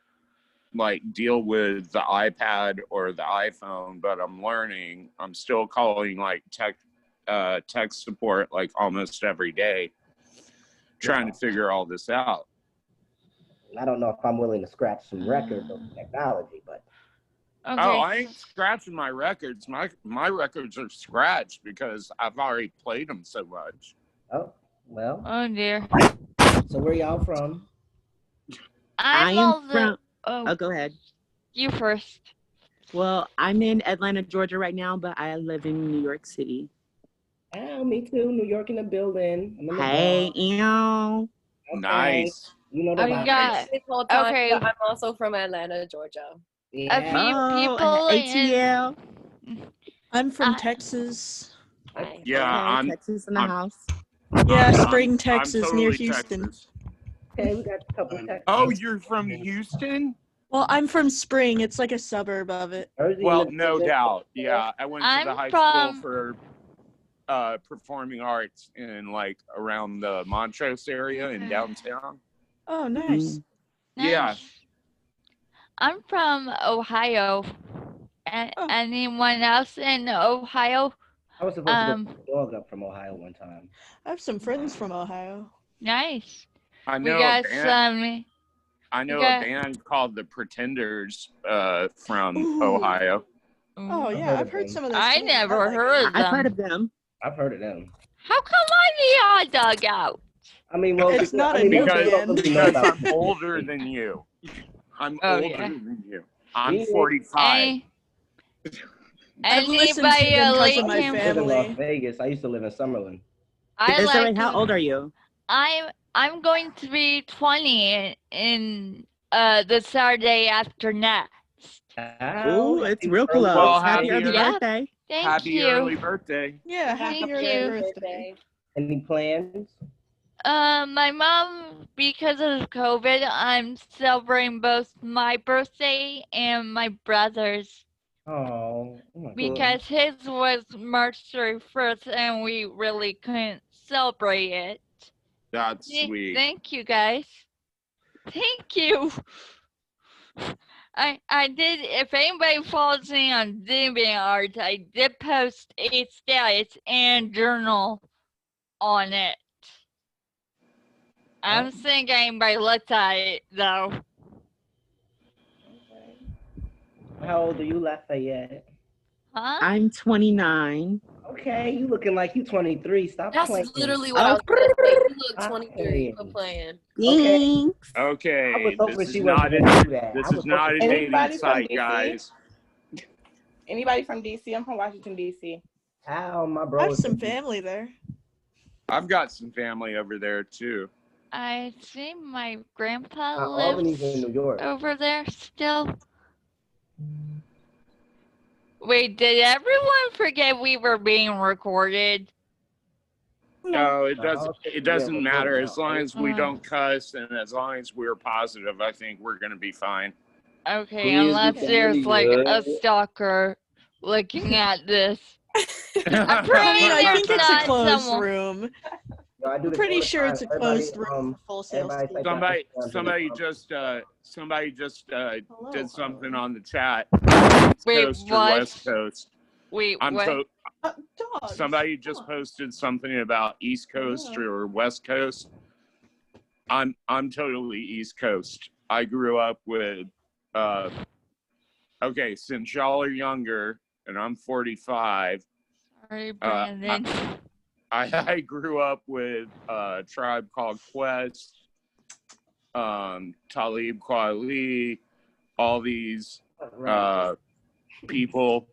like deal with the iPad or the iPhone, but I'm learning. I'm still calling like tech support like almost every day. trying to figure all this out. I don't know if I'm willing to scratch some records of technology, but Okay. Oh, I ain't scratching my records. My records are scratched because I've already played them so much. oh well. Oh dear. So where y'all from? I'm am also. from. Oh, Oh, go ahead. you first. Well, I'm in Atlanta, Georgia right now, but I live in New York City. Oh, me too. New York in the building. I'm in the Hey, bar. ew. Okay. Nice. You know the We vibe. got This whole time, okay. but I'm also from Atlanta, Georgia. A Yeah. few Oh, people in. ATL. I'm from I- Texas. Hi. Yeah, Okay, Texas in the I'm- house. Yeah, I'm- Spring, I'm Texas, near totally Houston. Texas. Okay, we got a couple Texas. Oh, you're from Houston? Well, I'm from Spring. It's like a suburb of it. Jersey in Well, the no building. doubt. Yeah, I went to I'm the high from- school for performing arts in like around the Montrose area in downtown. Oh, nice. Yeah. Nice. I'm from Ohio. Oh. Anyone else in Ohio? I was supposed to go pick a dog up from Ohio one time. I have some friends from Ohio. Nice. I We know a got band. some. I know we got- a band called the Pretenders from Ooh. Ohio. Oh, yeah, heard I've of heard them. some of those. I tunes. never like heard it. of I've heard them. of them. I've heard of them. How come I need a hot dog out? I mean, well, It's not a most new people don't band. really know Because about I'm older than you. I'm Oh, older yeah. than you. I'm Really? 45. I've listened to Anybody them 'cause of like my him? I live in Las family. Vegas. I used to live in Summerlin. I Desiree, like. how old are you? I'm going to be 20 in the Saturday after next. Ooh, it's real Well, close. Happy happy early Yeah. birthday. Thank Happy you. early birthday. Yeah, Thank happy early you. birthday. Any plans? My mom, because of COVID, I'm celebrating both my birthday and my brother's Oh, my God. because his was March 31st and we really couldn't celebrate it. That's sweet. Thank you, guys. Thank you. I did. If anybody follows me on DeviantArt, I did post a status and journal on it. I don't think anybody looked at it though. How old are you, Lafayette? Huh? I'm 29. Okay, you looking like you 23. Stop That's playing. literally what I was gonna say. You look Stop 23. playing. Quit playing. Okay. Thanks. I Okay, was hoping this she is wasn't not a gonna do that. this I is was not a hoping- dating Anybody from site, DC? guys. Anybody from DC? I'm from Washington, DC. How my I bro? have is some from- family there. I've got some family over there too. I see my grandpa Albany's in lives New York. over there still. Wait, did everyone forget we were being recorded? No, it No, doesn't. It yeah, doesn't we're matter good as now. long as we don't cuss and as long as we're positive. I think we're gonna be fine. Okay, Who is unless the there's like a family? stalker looking at this. I'm I pretty mean, I sure think it's it's a not closed someone. room. No, I do I'm this pretty all the sure time. it's a Everybody, closed room for Full Sail everybody Steve. type out Somebody Instagram just Hello. did something on the chat. East Wait, Coast or what? West Coast. Wait, I'm what? Dogs. somebody just posted something about East Coast or West Coast. I'm totally East Coast. I grew up with okay, since y'all are younger and I'm 45, Sorry, Brandon. I grew up with a tribe called Quest, Talib Kweli, all these people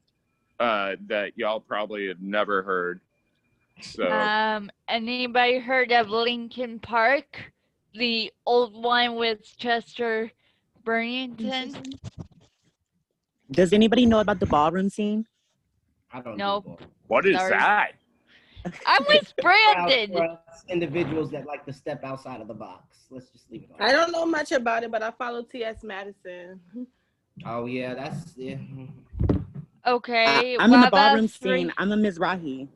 that y'all probably have never heard. So Anybody heard of Lincoln Park? The old one with Chester Bennington? Does anybody know about the ballroom scene? I don't Nope. What is Sorry. that? I was Brandon. For us individuals that like to step outside of the box. Let's just leave it on. I don't know much about it, but I follow T.S. Madison. Oh yeah, that's yeah. Okay. I'm in the what about ballroom three- scene. I'm a Mizrahi.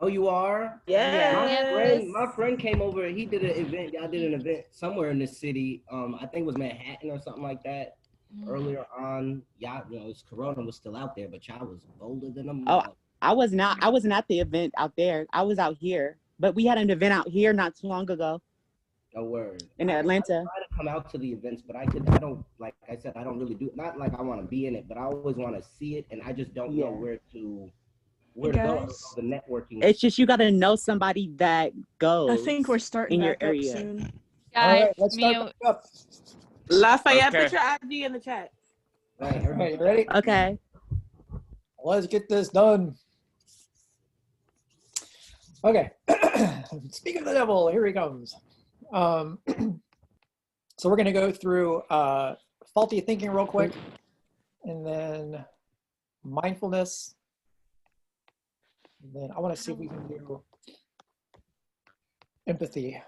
Oh, you are? Yes. My friend came over. He did an event. Y'all did an event somewhere in the city. I think it was Manhattan or something like that. Earlier on, y'all, Corona was still out there, but y'all was bolder than them. Oh, I was not. I wasn't at the event out there. I was out here. But we had an event out here not too long ago. A word. In I Atlanta. try to come out to the events, but I don't, like I said, I don't really do, not like I want to be in it, but I always want to see it, and I just don't know Yeah. where to go. I don't know Guys. the networking. It's just you got to know somebody that I goes think we're starting in your back up area. soon. All Guys, right, let's start mute. back up. Lafayette, Okay. put your ID in the chat. Right. All right, you ready? Okay. Let's get this done. Okay. Speak of the devil, here he comes. So we're going to go through faulty thinking real quick, and then mindfulness. And then I want to see if we can do empathy.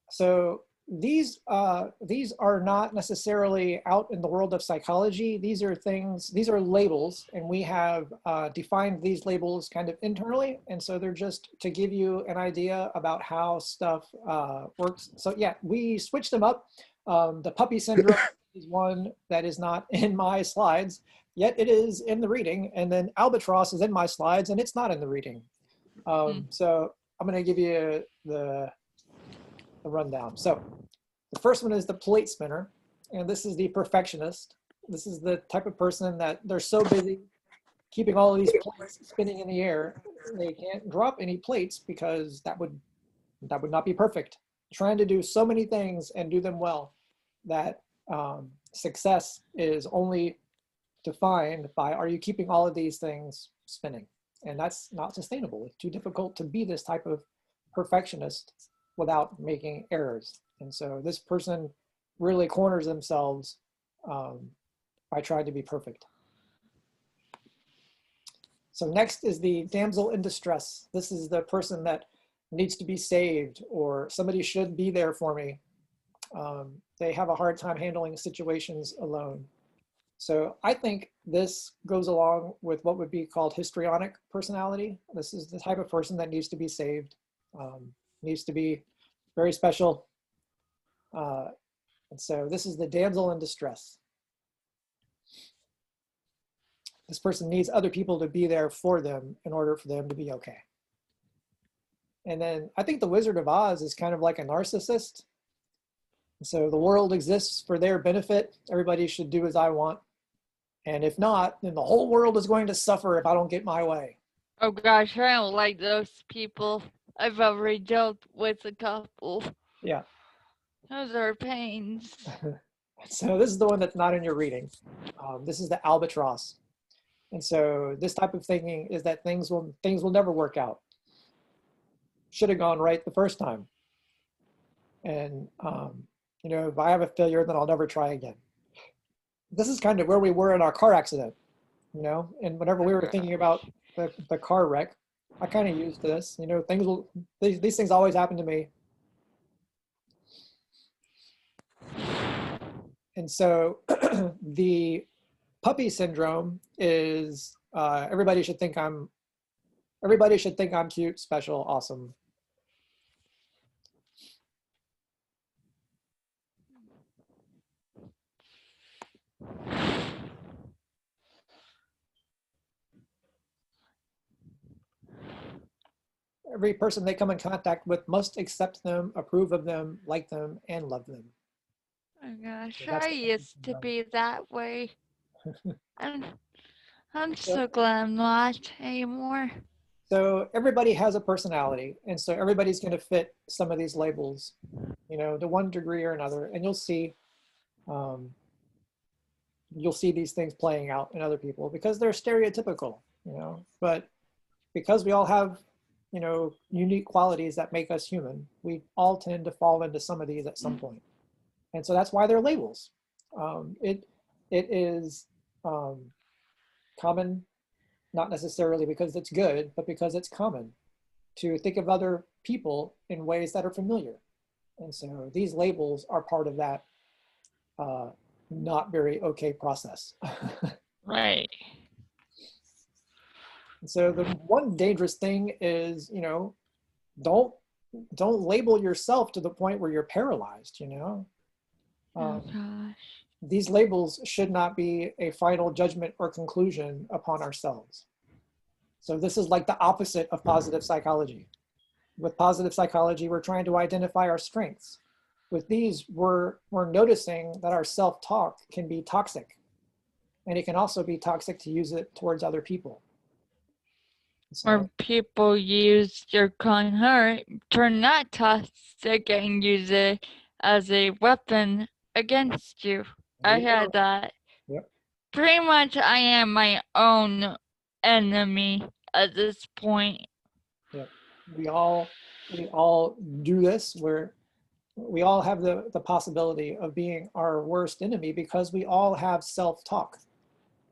So these are not necessarily out in the world of psychology. These are labels, and we have defined these labels kind of internally. And so they're just to give you an idea about how stuff works. So yeah, we switched them up. The puppy syndrome is one that is not in my slides, yet it is in the reading. And then albatross is in my slides, and it's not in the reading. So I'm going to give you the rundown. So the first one is the plate spinner, and this is the perfectionist. This is the type of person that they're so busy keeping all of these plates spinning in the air, they can't drop any plates because that would not be perfect. Trying to do so many things and do them well that success is only defined by, are you keeping all of these things spinning? And that's not sustainable. It's too difficult to be this type of perfectionist without making errors. And so this person really corners themselves by trying to be perfect. So next is the damsel in distress. This is the person that needs to be saved, or somebody should be there for me. They have a hard time handling situations alone. So I think this goes along with what would be called histrionic personality. This is the type of person that needs to be saved, needs to be very special. And so this is the damsel in distress. This person needs other people to be there for them in order for them to be okay. And then I think the Wizard of Oz is kind of like a narcissist. So the world exists for their benefit. Everybody should do as I want. And if not, then the whole world is going to suffer if I don't get my way. Oh gosh, I don't like those people. I've already dealt with a couple. Yeah. Those are pains. So this is the one that's not in your reading. This is the albatross. And so this type of thinking is that things will never work out. Should have gone right the first time. And you know, if I have a failure, then I'll never try again. This is kind of where we were in our car accident, you know, and whenever we were thinking about the car wreck, I kind of used this, you know, these things always happen to me. And so the puppy syndrome is everybody should think I'm cute, special, awesome. Every person they come in contact with must accept them, approve of them, like them, and love them. Oh gosh, So that's I the used to be that way. I'm so glad I'm not anymore. So everybody has a personality, and so everybody's going to fit some of these labels, you know, to one degree or another, and you'll see these things playing out in other people because they're stereotypical, you know, but because we all have, you know, unique qualities that make us human, we all tend to fall into some of these at some point. And so that's why they're labels. It is common, not necessarily because it's good, but because it's common to think of other people in ways that are familiar. And so these labels are part of that not very okay process. Right. And so the one dangerous thing is, you know, don't label yourself to the point where you're paralyzed, you know. Oh gosh. These labels should not be a final judgment or conclusion upon ourselves. So this is like the opposite of positive psychology. With positive psychology, we're trying to identify our strengths. with these, we're noticing that our self-talk can be toxic. And it can also be toxic to use it towards other people. So, Or people use your kind heart, turn that toxic and use it as a weapon against you. I had that. Yep. Pretty much I am my own enemy at this point. Yep. We all do this, where we all have the possibility of being our worst enemy because we all have self-talk.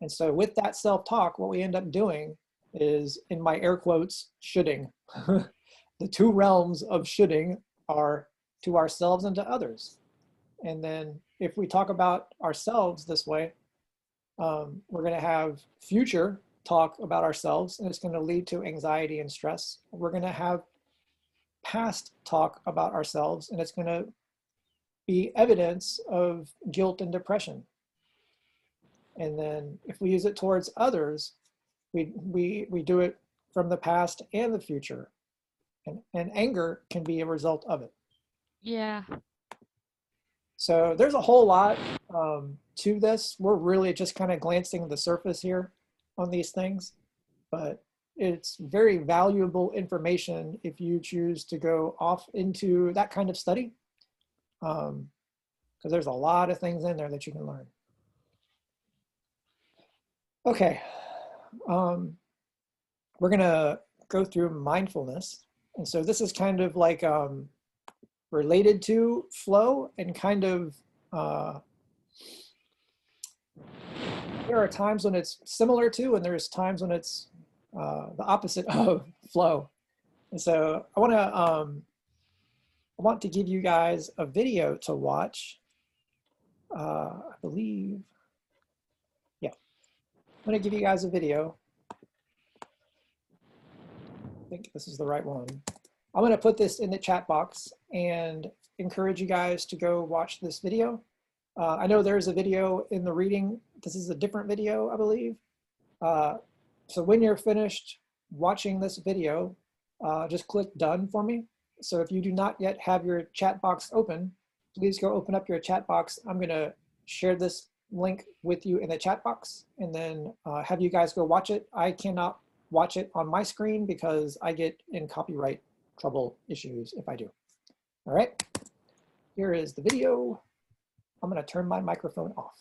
And so with that self-talk, what we end up doing is, in my air quotes, shoulding. The two realms of shoulding are to ourselves and to others. And then if we talk about ourselves this way, we're going to have future talk about ourselves, and it's going to lead to anxiety and stress. We're going to have past talk about ourselves, and it's going to be evidence of guilt and depression. And then if we use it towards others, we do it from the past and the future. And anger can be a result of it. Yeah. So there's a whole lot to this. We're really just kind of glancing the surface here on these things, but it's very valuable information if you choose to go off into that kind of study, because there's a lot of things in there that you can learn. Okay, we're gonna go through mindfulness. And so this is kind of like related to flow, and kind of, there are times when it's similar to, and there's times when it's the opposite of flow. And so I want to give you guys a video to watch. I believe, yeah, I'm gonna give you guys a video. I think this is the right one. I'm going to put this in the chat box and encourage you guys to go watch this video. I know there's a video in the reading. This is a different video, I believe. So when you're finished watching this video, just click done for me. So if you do not yet have your chat box open, please go open up your chat box. I'm going to share this link with you in the chat box, and then have you guys go watch it. I cannot watch it on my screen because I get in copyright trouble issues if I do. All right, here is the video. I'm going to turn my microphone off.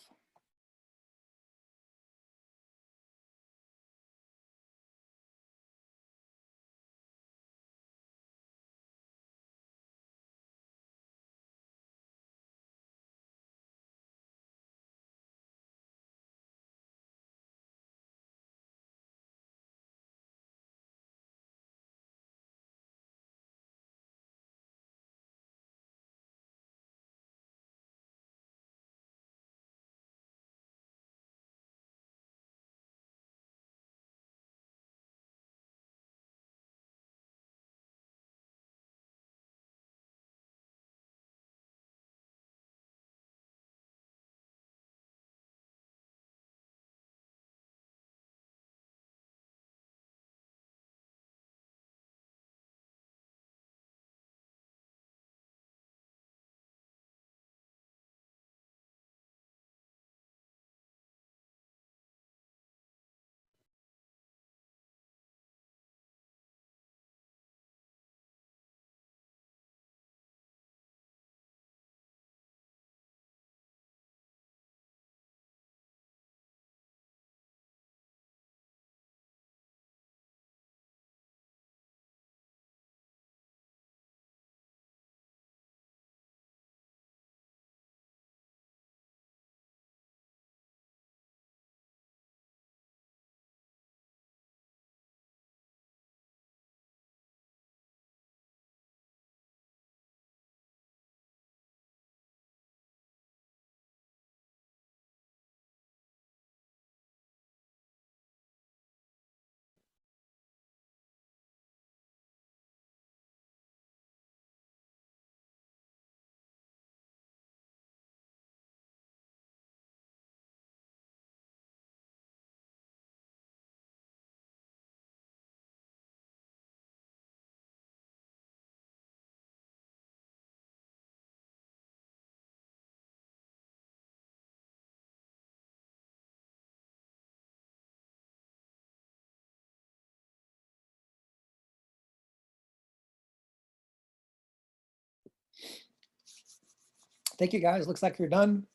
thank you guys. Looks like you're done.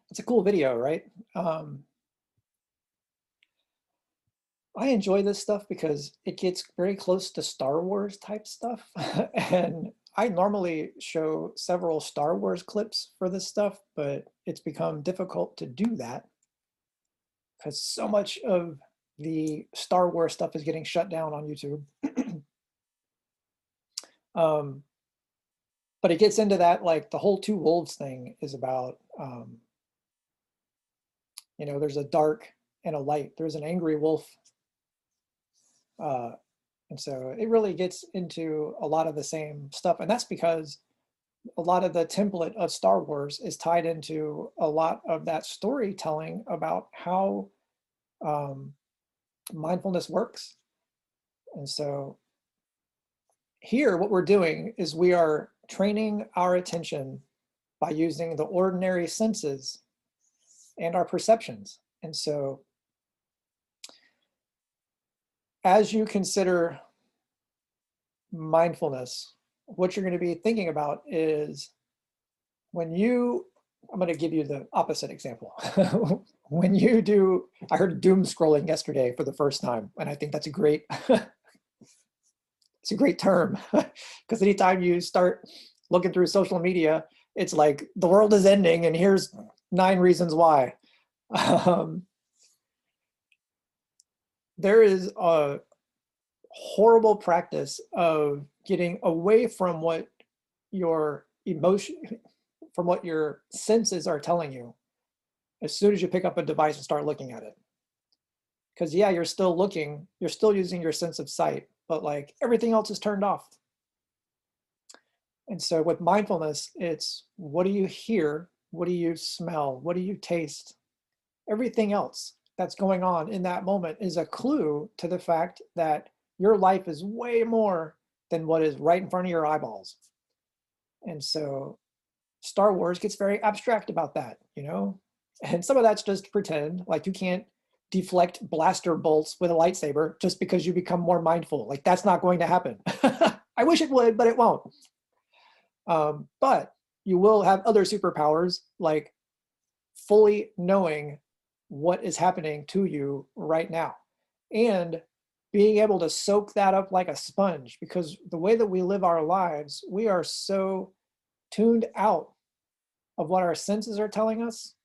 It's a cool video, right? I enjoy this stuff because it gets very close to Star Wars type stuff. And I normally show several Star Wars clips for this stuff, but it's become difficult to do that because so much of the Star Wars stuff is getting shut down on YouTube. But it gets into that, like the whole two wolves thing is about, you know, there's a dark and a light. There's an angry wolf. And so it really gets into a lot of the same stuff. And that's because a lot of the template of Star Wars is tied into a lot of that storytelling about how mindfulness works. And so here, what we're doing is we are training our attention by using the ordinary senses and our perceptions. And so as you consider mindfulness, what you're going to be thinking about is when you, I'm going to give you the opposite example. When you do, I heard doom scrolling yesterday for the first time, and I think that's a great, it's a great term, because anytime you start looking through social media, it's like the world is ending and here's 9 reasons why. There is a horrible practice of getting away from what your emotion, from what your senses are telling you as soon as you pick up a device and start looking at it. Because yeah, you're still looking, you're still using your sense of sight, but like everything else is turned off. And so with mindfulness, it's what do you hear? What do you smell? What do you taste? Everything else that's going on in that moment is a clue to the fact that your life is way more than what is right in front of your eyeballs. And so Star Wars gets very abstract about that, you know? And some of that's just pretend, like you can't deflect blaster bolts with a lightsaber just because you become more mindful. Like that's not going to happen. I wish it would, but it won't. But you will have other superpowers, like fully knowing what is happening to you right now and being able to soak that up like a sponge, because the way that we live our lives, we are so tuned out of what our senses are telling us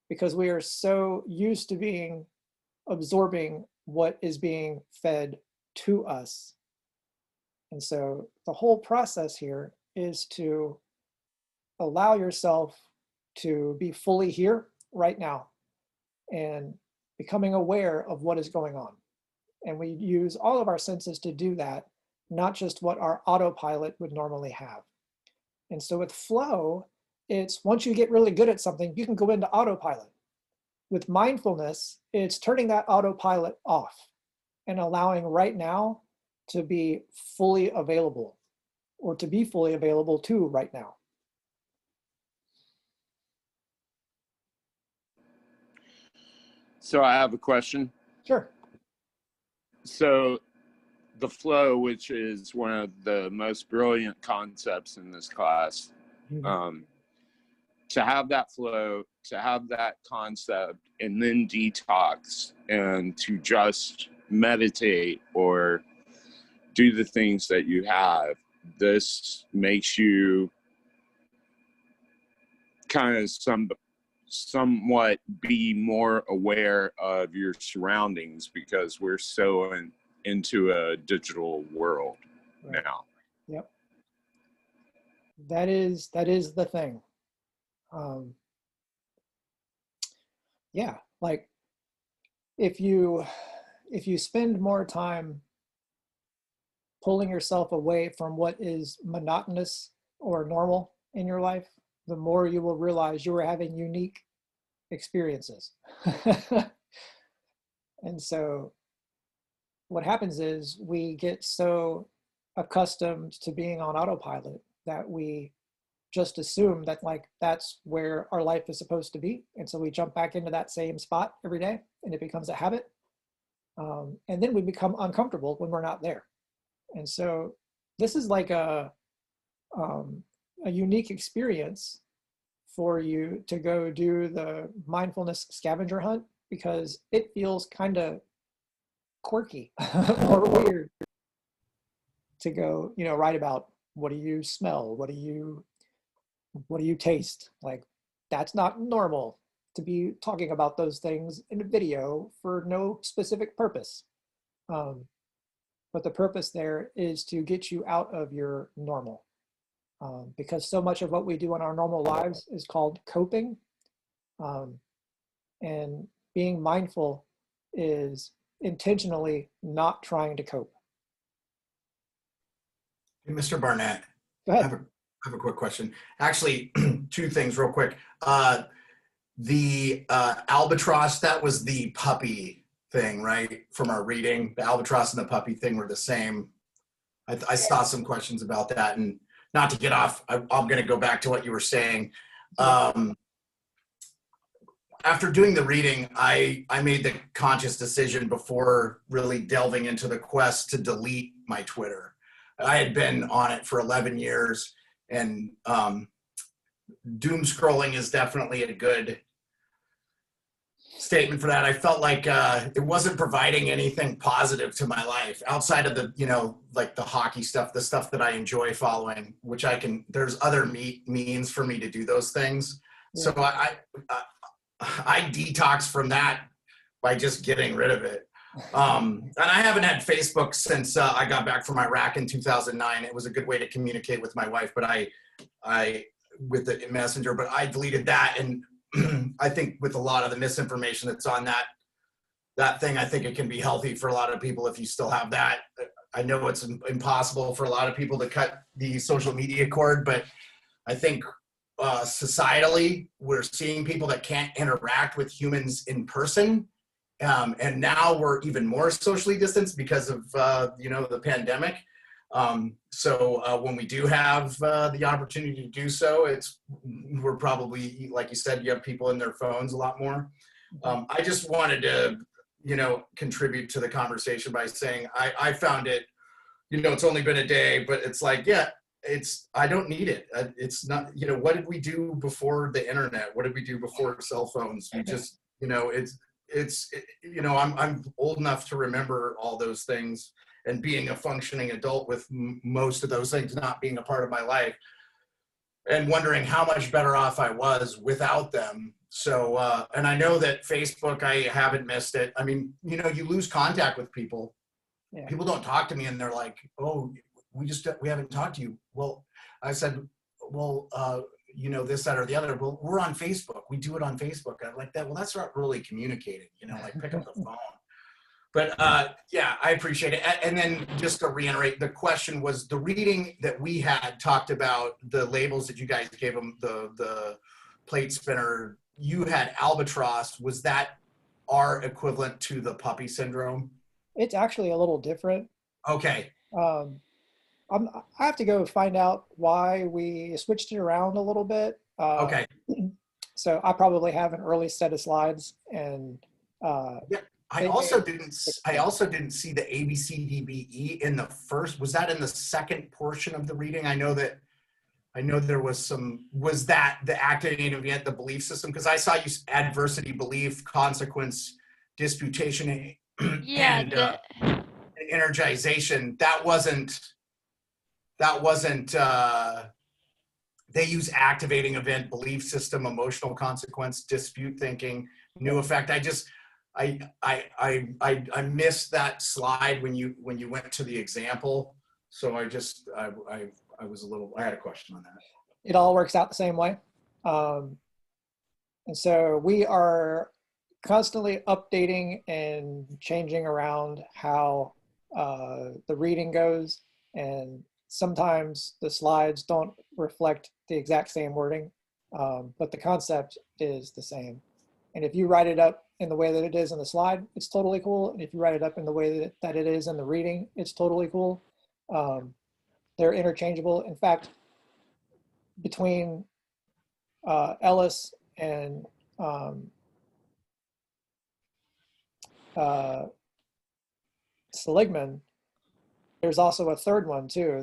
because we are so used to being absorbing what is being fed to us. And so the whole process here is to allow yourself to be fully here right now and becoming aware of what is going on. And we use all of our senses to do that, not just what our autopilot would normally have. And so with flow, it's once you get really good at something, you can go into autopilot. With mindfulness, it's turning that autopilot off and allowing right now to be fully available, or to be fully available to right now. So I have a question. Sure. So the flow, which is one of the most brilliant concepts in this class, to have that flow, to have that concept, and then detox and to just meditate or do the things that you have, this makes you kind of somewhat be more aware of your surroundings because we're so into a digital world now. Yep. That is the thing. Yeah, like if you spend more time pulling yourself away from what is monotonous or normal in your life, the more you will realize you are having unique experiences. And so what happens is we get so accustomed to being on autopilot that we just assume that like that's where our life is supposed to be. And so we jump back into that same spot every day and it becomes a habit. And then we become uncomfortable when we're not there. And so this is like a, a unique experience for you to go do the mindfulness scavenger hunt, because it feels kind of quirky or weird to go, you know, write about what do you smell, what do you taste. Like, that's not normal to be talking about those things in a video for no specific purpose. But the purpose there is to get you out of your normal. Because so much of what we do in our normal lives is called coping. And being mindful is intentionally not trying to cope. Hey, Mr. Barnett, Go I ahead. have a quick question. Actually, two things real quick. The albatross, that was the puppy thing, right? From our reading, the albatross and the puppy thing were the same. I saw some questions about that, and not to get off, I'm going to go back to what you were saying. After doing the reading, I made the conscious decision before really delving into the quest to delete my Twitter. I had been on it for 11 years, and doom scrolling is definitely a good statement for that. I felt like it wasn't providing anything positive to my life outside of the, you know, like the hockey stuff, the stuff that I enjoy following, which there's other means for me to do those things. Yeah. So I detox from that by just getting rid of it. And I haven't had Facebook since I got back from Iraq in 2009. It was a good way to communicate with my wife, but I with the messenger, but I deleted that. And I think with a lot of the misinformation that's on that thing, I think it can be healthy for a lot of people if you still have that. I know it's impossible for a lot of people to cut the social media cord, but I think societally, we're seeing people that can't interact with humans in person. And now we're even more socially distanced because of, the pandemic. So when we do have the opportunity to do so, we're probably, like you said, you have people in their phones a lot more. I just wanted to, contribute to the conversation by saying I found it, it's only been a day, but it's like, yeah, I don't need it. It's not, what did we do before the internet? What did we do before cell phones? We just, I'm old enough to remember all those things, and being a functioning adult with most of those things not being a part of my life, and wondering how much better off I was without them. So, and I know that Facebook, I haven't missed it. I mean, you lose contact with people. Yeah. People don't talk to me and they're like, oh, we haven't talked to you. Well, I said, well, this, that, or the other. Well, we're on Facebook. We do it on Facebook. I'm like that. Well, that's not really communicating, like pick up the phone. But yeah, I appreciate it. And then just to reiterate, the question was the reading that we had talked about the labels that you guys gave them, the plate spinner. You had albatross. Was that our equivalent to the puppy syndrome? It's actually a little different. Okay. I have to go find out why we switched it around a little bit. Okay. So I probably have an early set of slides, and yeah. I also didn't see the ABCDBE in the first. Was that in the second portion of the reading? I know there was some. Was that the activating event, the belief system? Because I saw you adversity, belief, consequence, disputation, Yeah, and energization. That wasn't. They use activating event, belief system, emotional consequence, dispute thinking, new effect. I missed that slide when you went to the example. So I had a question on that. It all works out the same way. And so we are constantly updating and changing around how the reading goes. And sometimes the slides don't reflect the exact same wording, but the concept is the same. And if you write it up in the way that it is in the slide, it's totally cool. And if you write it up in the way that it is in the reading, it's totally cool. They're interchangeable. In fact, between Ellis and Seligman, there's also a third one too.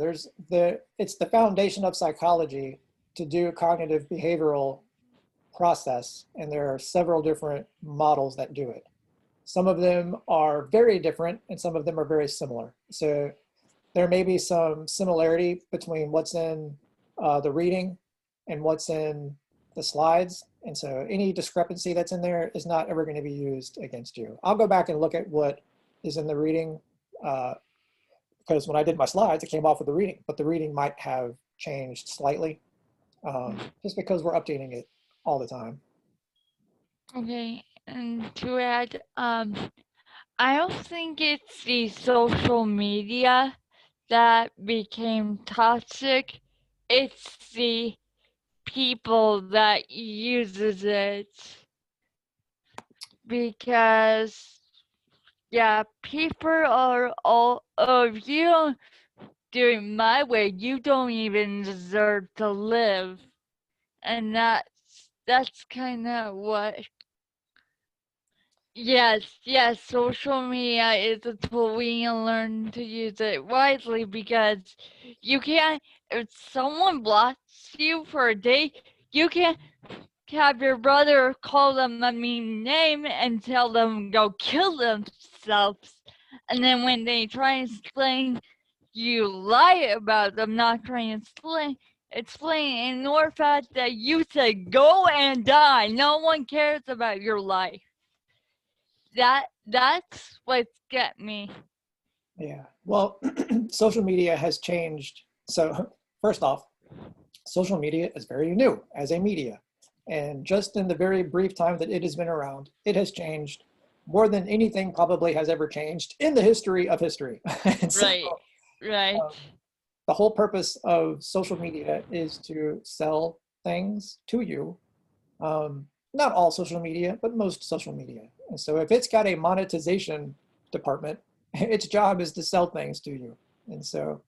It's the foundation of psychology to do cognitive behavioral process, and there are several different models that do it. Some of them are very different and some of them are very similar. So there may be some similarity between what's in the reading and what's in the slides. And so any discrepancy that's in there is not ever going to be used against you. I'll go back and look at what is in the reading because when I did my slides, it came off with the reading, but the reading might have changed slightly just because we're updating it all the time. Okay, and to add, I don't think it's the social media that became toxic. It's the people that uses it. Because, yeah, people are all, oh, if you don't do it my way, you don't even deserve to live. And that's kind of what. Yes, social media is a tool. We can learn to use it wisely because you can't, if someone blocks you for a day, you can't have your brother call them a mean name and tell them go kill themselves. And then when they try and explain, you lie about them not trying to explain, ignore the fact that you said go and die. No one cares about your life. That's what's got me. Yeah, well, social media has changed. So first off, social media is very new as a media. And just in the very brief time that it has been around, it has changed more than anything probably has ever changed in the history of history. Right. The whole purpose of social media is to sell things to you. Not all social media, but most social media. And so if it's got a monetization department, its job is to sell things to you. And so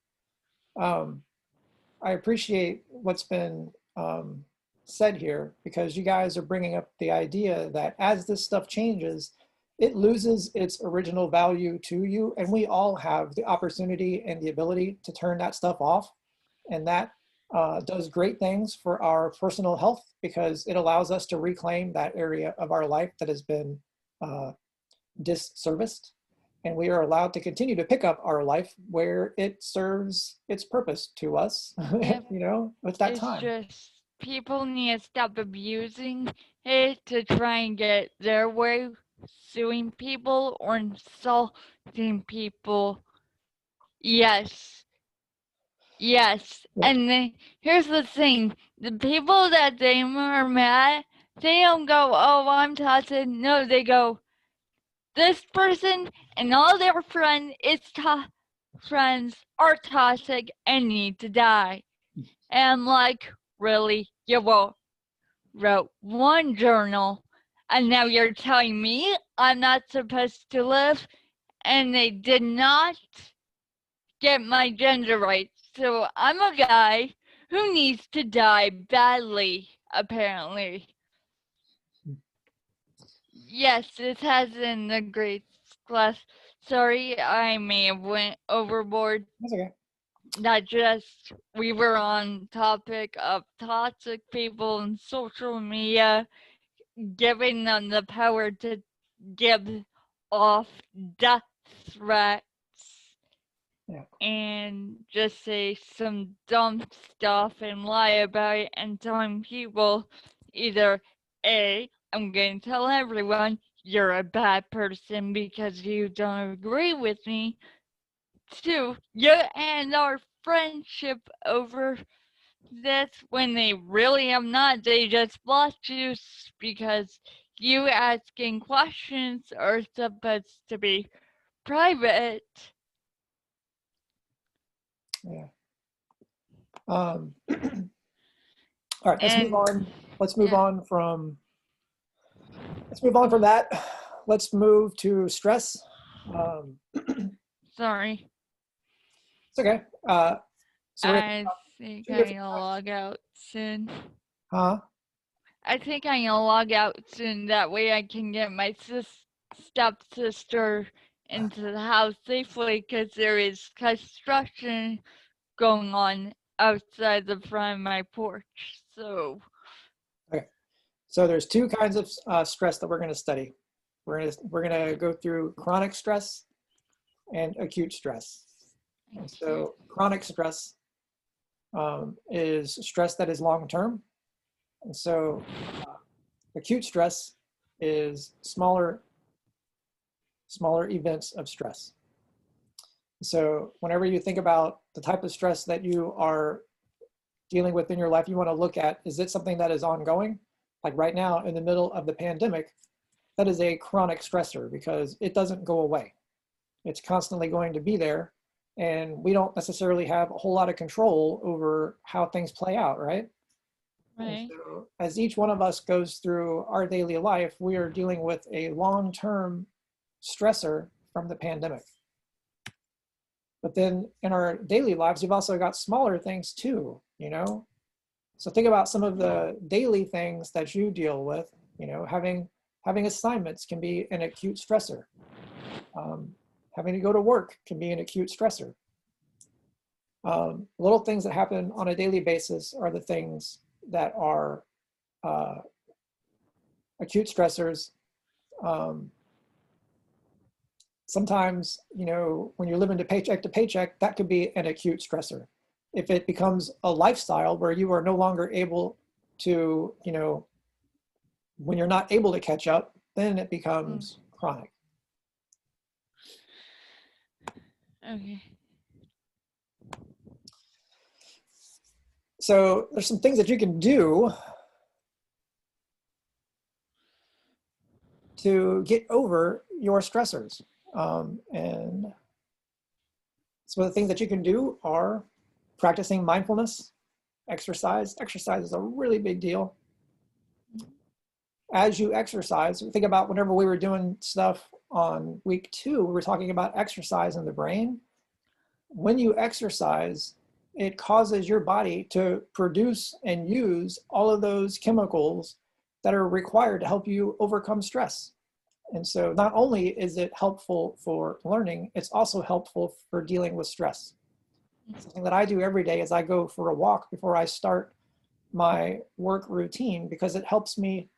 I appreciate what's been said here because you guys are bringing up the idea that as this stuff changes, it loses its original value to you. And we all have the opportunity and the ability to turn that stuff off. And that does great things for our personal health because it allows us to reclaim that area of our life that has been disserviced. And we are allowed to continue to pick up our life where it serves its purpose to us, Yep. you know, with that It's time. just people need to stop abusing it to try and get their way, suing people or insulting people. Yes. And then here's the thing. The people that they are mad, they don't go, oh, I'm toxic. No, they go, this person and all their friends are toxic and need to die. And like, really? You wrote one journal and now you're telling me I'm not supposed to live? And they did not get my gender right. So I'm a guy who needs to die badly, apparently. Yes, this has in the grades class. Sorry, I may have went overboard. That's okay. Not just we were on topic of toxic people and social media, giving them the power to give off death threats. Yeah. And just say some dumb stuff and lie about it and telling people either A, I'm going to tell everyone you're a bad person because you don't agree with me. 2, you end our friendship over this when they really have not. They just blocked you because you asking questions are supposed to be private. Yeah. All right, let's move on. Let's move on from that. Let's move to stress. Sorry. It's okay. So I think I'm gonna log out soon. Huh? I think I'm gonna log out soon. That way I can get my stepsister into the house safely because there is construction going on outside the front of my porch. So, Okay. So there's two kinds of stress that we're going to study. We're going to go through chronic stress and acute stress. And so chronic stress is stress that is long term. And so acute stress is smaller events of stress. So whenever you think about the type of stress that you are dealing with in your life, you want to look at, is it something that is ongoing? Like right now in the middle of the pandemic, that is a chronic stressor because it doesn't go away. It's constantly going to be there, and we don't necessarily have a whole lot of control over how things play out, right? right. So as each one of us goes through our daily life, we are dealing with a long-term stressor from the pandemic. But then in our daily lives, you've also got smaller things too, you know? So think about some of the daily things that you deal with, you know, having assignments can be an acute stressor. Having to go to work can be an acute stressor. Little things that happen on a daily basis are the things that are acute stressors. Sometimes, you know, when you're living to paycheck, that could be an acute stressor. If it becomes a lifestyle where you are no longer able to, you know, when you're not able to catch up, then it becomes chronic. Okay. So there's some things that you can do to get over your stressors. And some of the things that you can do are practicing mindfulness, exercise. Exercise is a really big deal. As you exercise, think about whenever we were doing stuff on week 2, we were talking about exercise in the brain. When you exercise, it causes your body to produce and use all of those chemicals that are required to help you overcome stress. And so not only is it helpful for learning, it's also helpful for dealing with stress. Something that I do every day is I go for a walk before I start my work routine because it helps me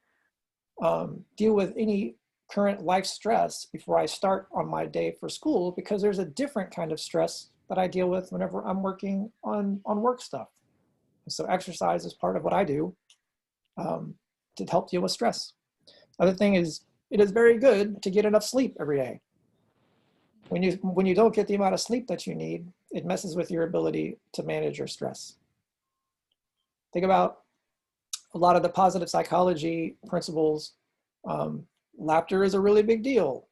deal with any current life stress before I start on my day for school, because there's a different kind of stress that I deal with whenever I'm working on work stuff. So exercise is part of what I do to help deal with stress. Other thing is, it is very good to get enough sleep every day. When you don't get the amount of sleep that you need, it messes with your ability to manage your stress. Think about a lot of the positive psychology principles. Laughter is a really big deal.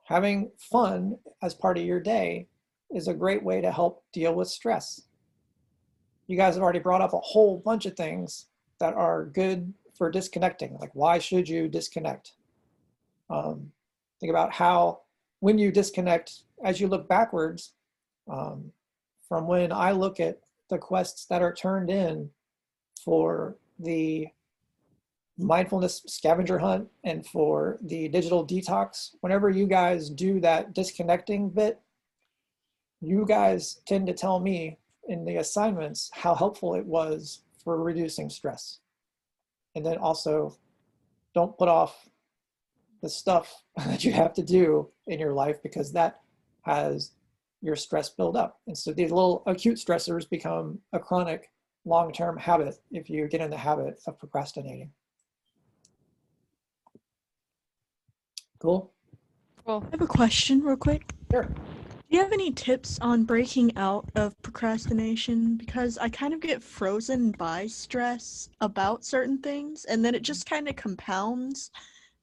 Having fun as part of your day is a great way to help deal with stress. You guys have already brought up a whole bunch of things that are good for disconnecting. Like, why should you disconnect? Think about how when you disconnect, as you look backwards, from when I look at the quests that are turned in for the mindfulness scavenger hunt and for the digital detox, whenever you guys do that disconnecting bit, you guys tend to tell me in the assignments how helpful it was for reducing stress. And then also, don't put off the stuff that you have to do in your life because that has your stress build up. And so these little acute stressors become a chronic long-term habit if you get in the habit of procrastinating. Cool? Cool. I have a question real quick. Sure. Do you have any tips on breaking out of procrastination? Because I kind of get frozen by stress about certain things, and then it just kind of compounds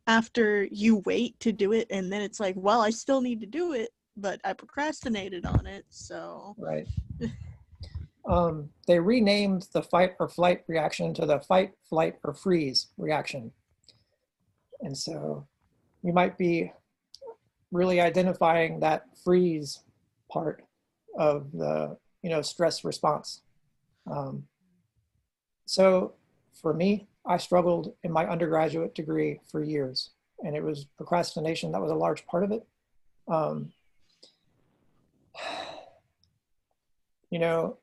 after you wait to do it, and then it's like, well, I still need to do it, but I procrastinated on it, so. Right. They renamed the fight or flight reaction to the fight, flight, or freeze reaction. And so you might be really identifying that freeze part of the, you know, stress response. So for me, I struggled in my undergraduate degree for years, and it was procrastination that was a large part of it. You know,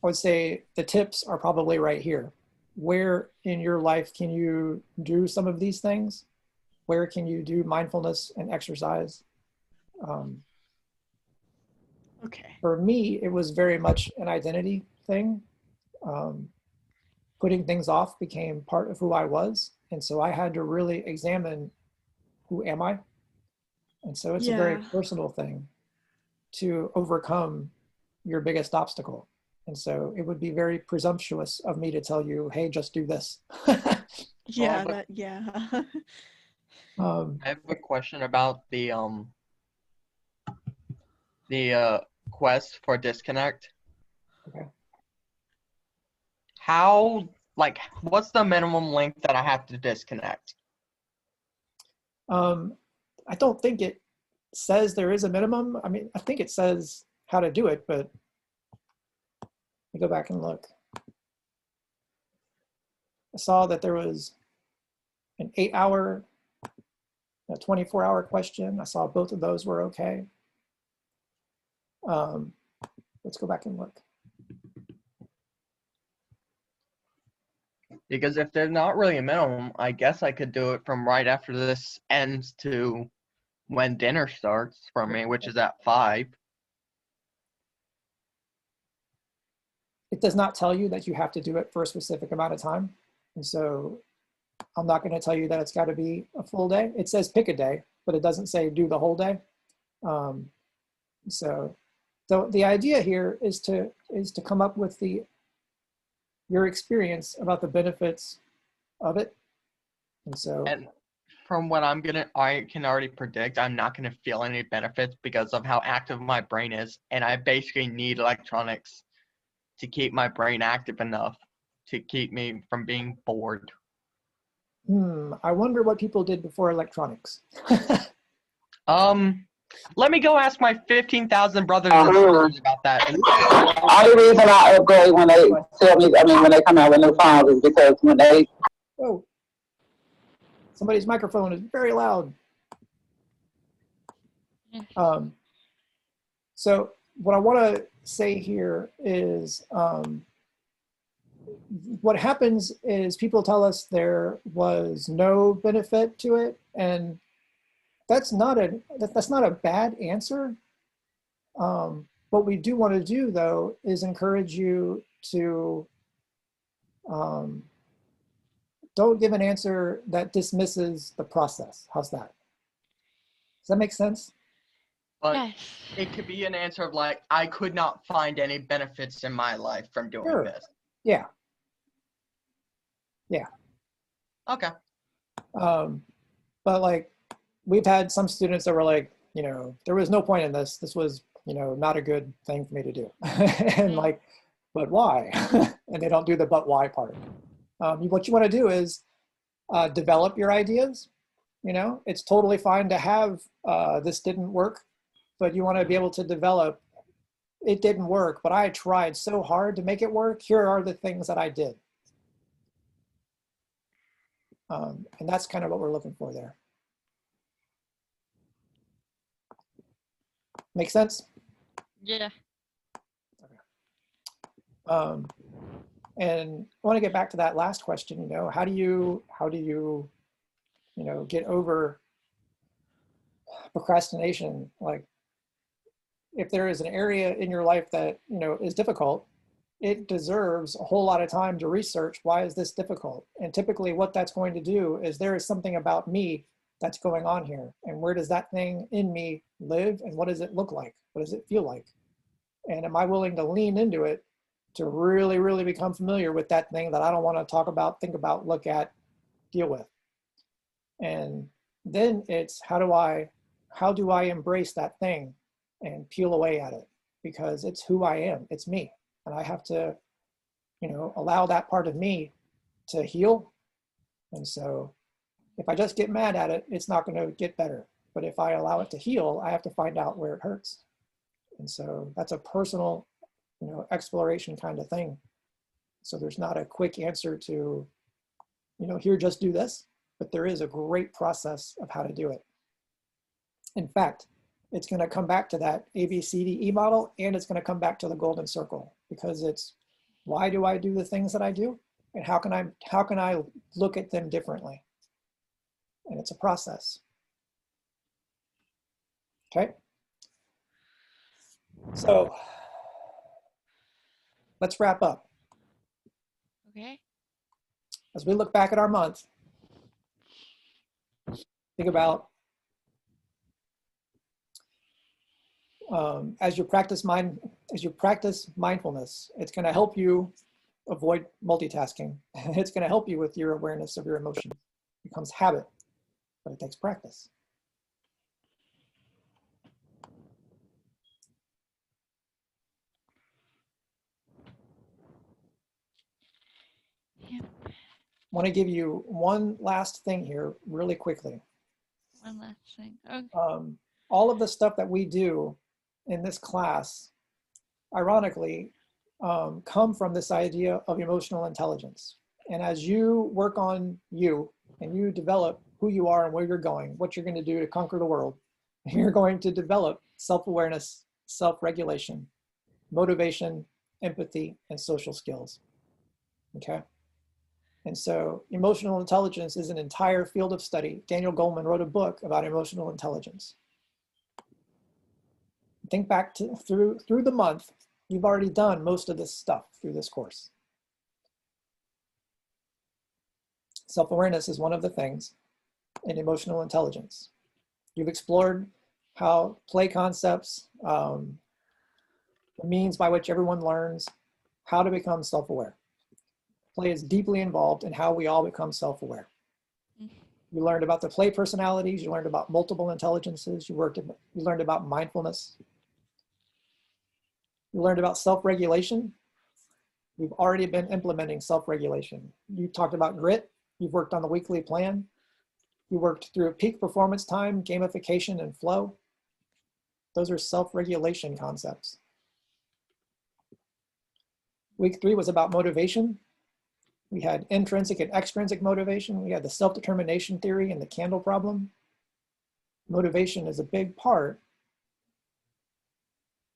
I would say the tips are probably right here. Where in your life can you do some of these things? Where can you do mindfulness and exercise? Okay. For me, it was very much an identity thing. Putting things off became part of who I was. And so I had to really examine, who am I? And so it's a very personal thing to overcome your biggest obstacle. And so it would be very presumptuous of me to tell you, hey, just do this. Yeah, I have a question about the quest for disconnect. Okay. How, like, what's the minimum length that I have to disconnect? I don't think it says there is a minimum. I mean, I think it says how to do it, but let me go back and look. I saw that there was an 8-hour, a 24-hour question. I saw both of those were okay. Let's go back and look. Because if there's not really a minimum, I guess I could do it from right after this ends to when dinner starts for me, which is at 5. It does not tell you that you have to do it for a specific amount of time. And so I'm not going to tell you that it's got to be a full day. It says pick a day, but it doesn't say do the whole day. So the idea here is to come up with your experience about the benefits of it. And so, and from what I can already predict, I'm not gonna feel any benefits because of how active my brain is, and I basically need electronics to keep my brain active enough to keep me from being bored. I wonder what people did before electronics. Let me go ask my 15,000 brothers and sisters about that. Only reason I upgrade when they tell me, when they come out with new phones is because when they. Oh, somebody's microphone is very loud. So what I want to say here is what happens is people tell us there was no benefit to it, and that's not a bad answer. What we do want to do, though, is encourage you to don't give an answer that dismisses the process. How's that? Does that make sense? But it could be an answer of like, I could not find any benefits in my life from doing this. Yeah. Yeah. Okay. But like, we've had some students that were like, there was no point in this. This was, not a good thing for me to do. And like, but why? And they don't do the but why part. What you want to do is develop your ideas. It's totally fine to have this didn't work, but you want to be able to develop, it didn't work, but I tried so hard to make it work. Here are the things that I did. And that's kind of what we're looking for there. Make sense? Yeah. And I want to get back to that last question, how do you get over procrastination? Like, if there is an area in your life that, is difficult, it deserves a whole lot of time to research, why is this difficult? And typically what that's going to do is there is something about me that's going on here. And where does that thing in me live? And what does it look like? What does it feel like? And am I willing to lean into it to really, really become familiar with that thing that I don't want to talk about, think about, look at, deal with? And then it's how do I embrace that thing and peel away at it? Because it's who I am, it's me. And I have to, allow that part of me to heal. And so if I just get mad at it, it's not going to get better. But if I allow it to heal, I have to find out where it hurts. And so that's a personal, exploration kind of thing. So there's not a quick answer to, here, just do this, but there is a great process of how to do it. In fact, it's going to come back to that ABCDE model, and it's going to come back to the golden circle, because it's Why do I do the things that I do? And how can I look at them differently? And it's a process. Okay. So let's wrap up. Okay. As we look back at our month, think about as you practice mindfulness, it's going to help you avoid multitasking. It's going to help you with your awareness of your emotions. It becomes habit, but it takes practice. Yeah. I want to give you one last thing here really quickly. One last thing. Okay. All of the stuff that we do in this class, ironically, come from this idea of emotional intelligence. And as you work on you and you develop who you are and where you're going, what you're going to do to conquer the world, you're going to develop self-awareness, self-regulation, motivation, empathy, and social skills. Okay? And so emotional intelligence is an entire field of study. Daniel Goleman wrote a book about emotional intelligence. Think back to through the month, you've already done most of this stuff through this course. Self-awareness is one of the things in emotional intelligence. You've explored how play concepts, the means by which everyone learns how to become self-aware. Play is deeply involved in how we all become self-aware. You learned about the play personalities, you learned about multiple intelligences, you learned about mindfulness. You learned about self-regulation. We've already been implementing self-regulation. You talked about grit. You've worked on the weekly plan. You worked through peak performance time, gamification, and flow. Those are self-regulation concepts. Week 3 was about motivation. We had intrinsic and extrinsic motivation. We had the self-determination theory and the candle problem. Motivation is a big part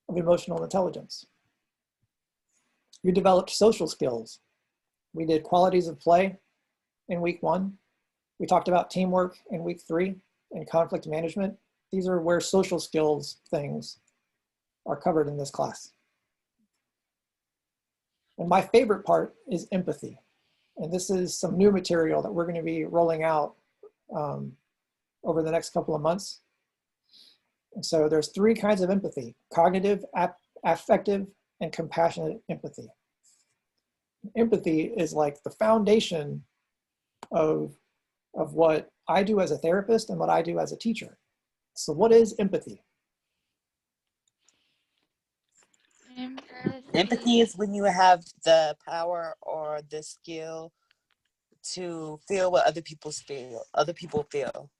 of emotional intelligence. You developed social skills. We did qualities of play in week 1. We talked about teamwork in week 3 and conflict management. These are where social skills things are covered in this class. And my favorite part is empathy. And this is some new material that we're going to be rolling out over the next couple of months. And so there's 3 kinds of empathy: cognitive, affective, and compassionate empathy. Empathy is like the foundation of what I do as a therapist and what I do as a teacher. So what is empathy? Empathy is when you have the power or the skill to feel what other people feel.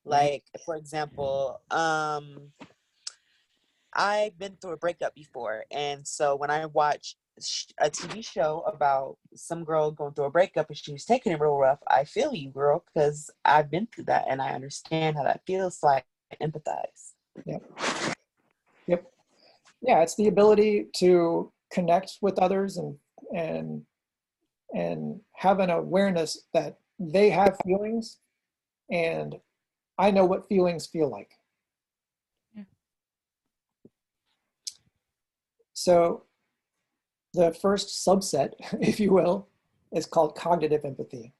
Like, for example, I've been through a breakup before, and so when I watch a TV show about some girl going through a breakup and she was taking it real rough, I feel you, girl, because I've been through that and I understand how that feels, so I empathize. Yep. Yep. Yeah, it's the ability to connect with others and have an awareness that they have feelings and I know what feelings feel like. Yeah. So the first subset, if you will, is called cognitive empathy.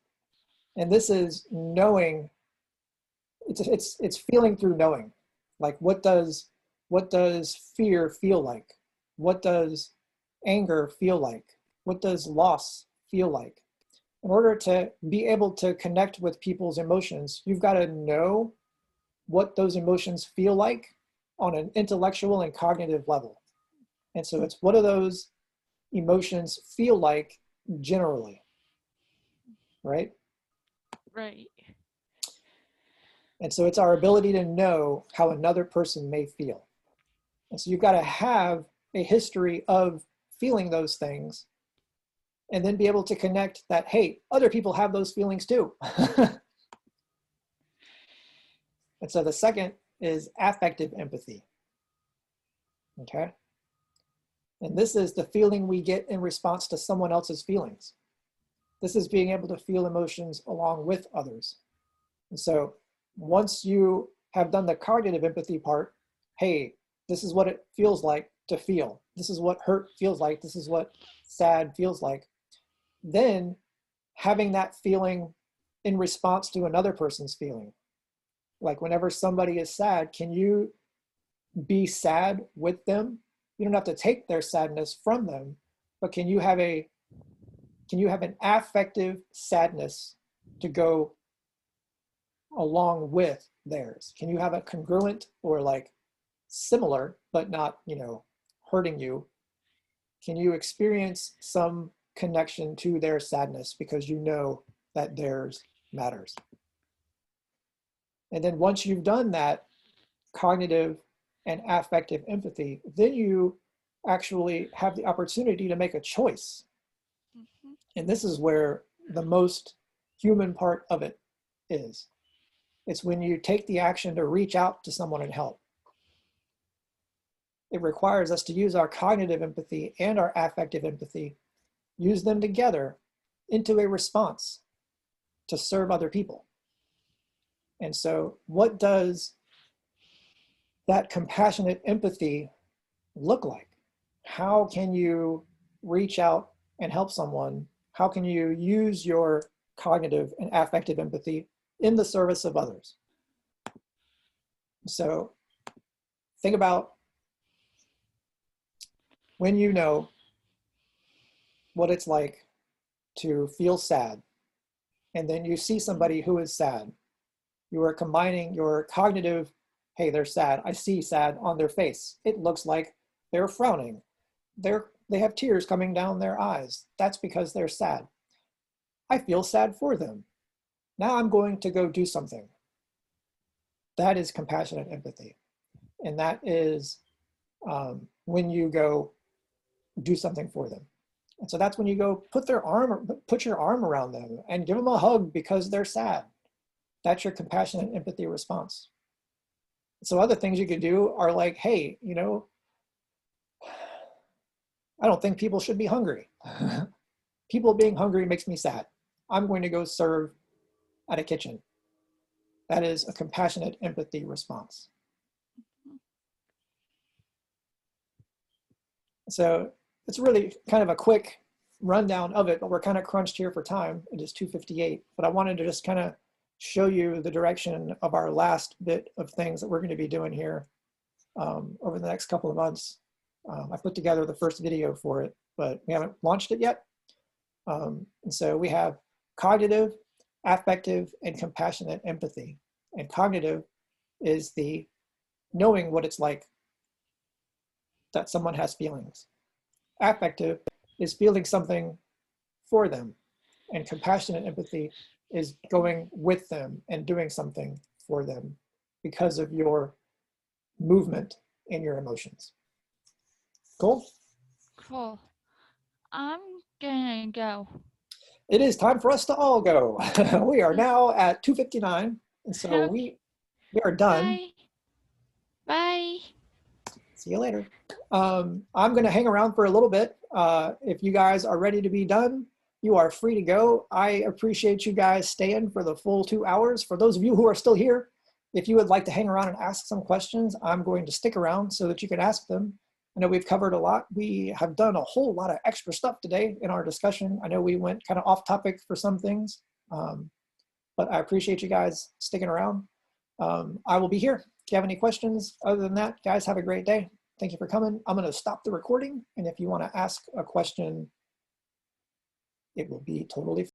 And this is knowing, it's feeling through knowing. Like what does fear feel like? What does anger feel like? What does loss feel like? In order to be able to connect with people's emotions, you've got to know what those emotions feel like on an intellectual and cognitive level. And so it's what do those emotions feel like generally, right? Right. And so it's our ability to know how another person may feel. And so you've got to have a history of feeling those things and then be able to connect that, hey, other people have those feelings too. And so the second is affective empathy. Okay. And this is the feeling we get in response to someone else's feelings. This is being able to feel emotions along with others. And so once you have done the cognitive empathy part, hey, this is what it feels like to feel. This is what hurt feels like. This is what sad feels like. Then having that feeling in response to another person's feeling. Like whenever somebody is sad, can you be sad with them? You don't have to take their sadness from them, but can you have an affective sadness to go along with theirs? Can you have a congruent or like similar, but not, hurting you? Can you experience some connection to their sadness because you know that theirs matters? And then once you've done that cognitive and affective empathy, then you actually have the opportunity to make a choice. And this is where the most human part of it is. It's when you take the action to reach out to someone and help. It requires us to use our cognitive empathy and our affective empathy, use them together into a response to serve other people. And so what does that compassionate empathy look like? How can you reach out and help someone? How can you use your cognitive and affective empathy in the service of others? So think about when you know what it's like to feel sad, and then you see somebody who is sad. You are combining your cognitive, hey, they're sad. I see sad on their face. It looks like they're frowning. They have tears coming down their eyes. That's because they're sad. I feel sad for them. Now I'm going to go do something. That is compassionate empathy. And that is when you go do something for them. And so that's when you go put your arm around them and give them a hug because they're sad. That's your compassionate empathy response. So other things you could do are like, hey, I don't think people should be hungry. People being hungry makes me sad. I'm going to go serve at a kitchen. That is a compassionate empathy response. So it's really kind of a quick rundown of it, but we're kind of crunched here for time. It is 2:58, but I wanted to just kind of show you the direction of our last bit of things that we're going to be doing here over the next couple of months. I put together the first video for it, but we haven't launched it yet. And so we have cognitive, affective, and compassionate empathy. And cognitive is the knowing what it's like that someone has feelings. Affective is feeling something for them. And compassionate empathy is going with them and doing something for them because of your movement and your emotions. Cool? Cool. I'm gonna go. It is time for us to all go. We are now at 2:59, and so we are done. Bye. Bye. See you later. I'm going to hang around for a little bit. If you guys are ready to be done, you are free to go. I appreciate you guys staying for the full 2 hours. For those of you who are still here, if you would like to hang around and ask some questions, I'm going to stick around so that you can ask them. I know we've covered a lot. We have done a whole lot of extra stuff today in our discussion. I know we went kind of off topic for some things, but I appreciate you guys sticking around. I will be here. If you have any questions, other than that, guys, have a great day. Thank you for coming. I'm going to stop the recording. And if you want to ask a question, it will be totally fine.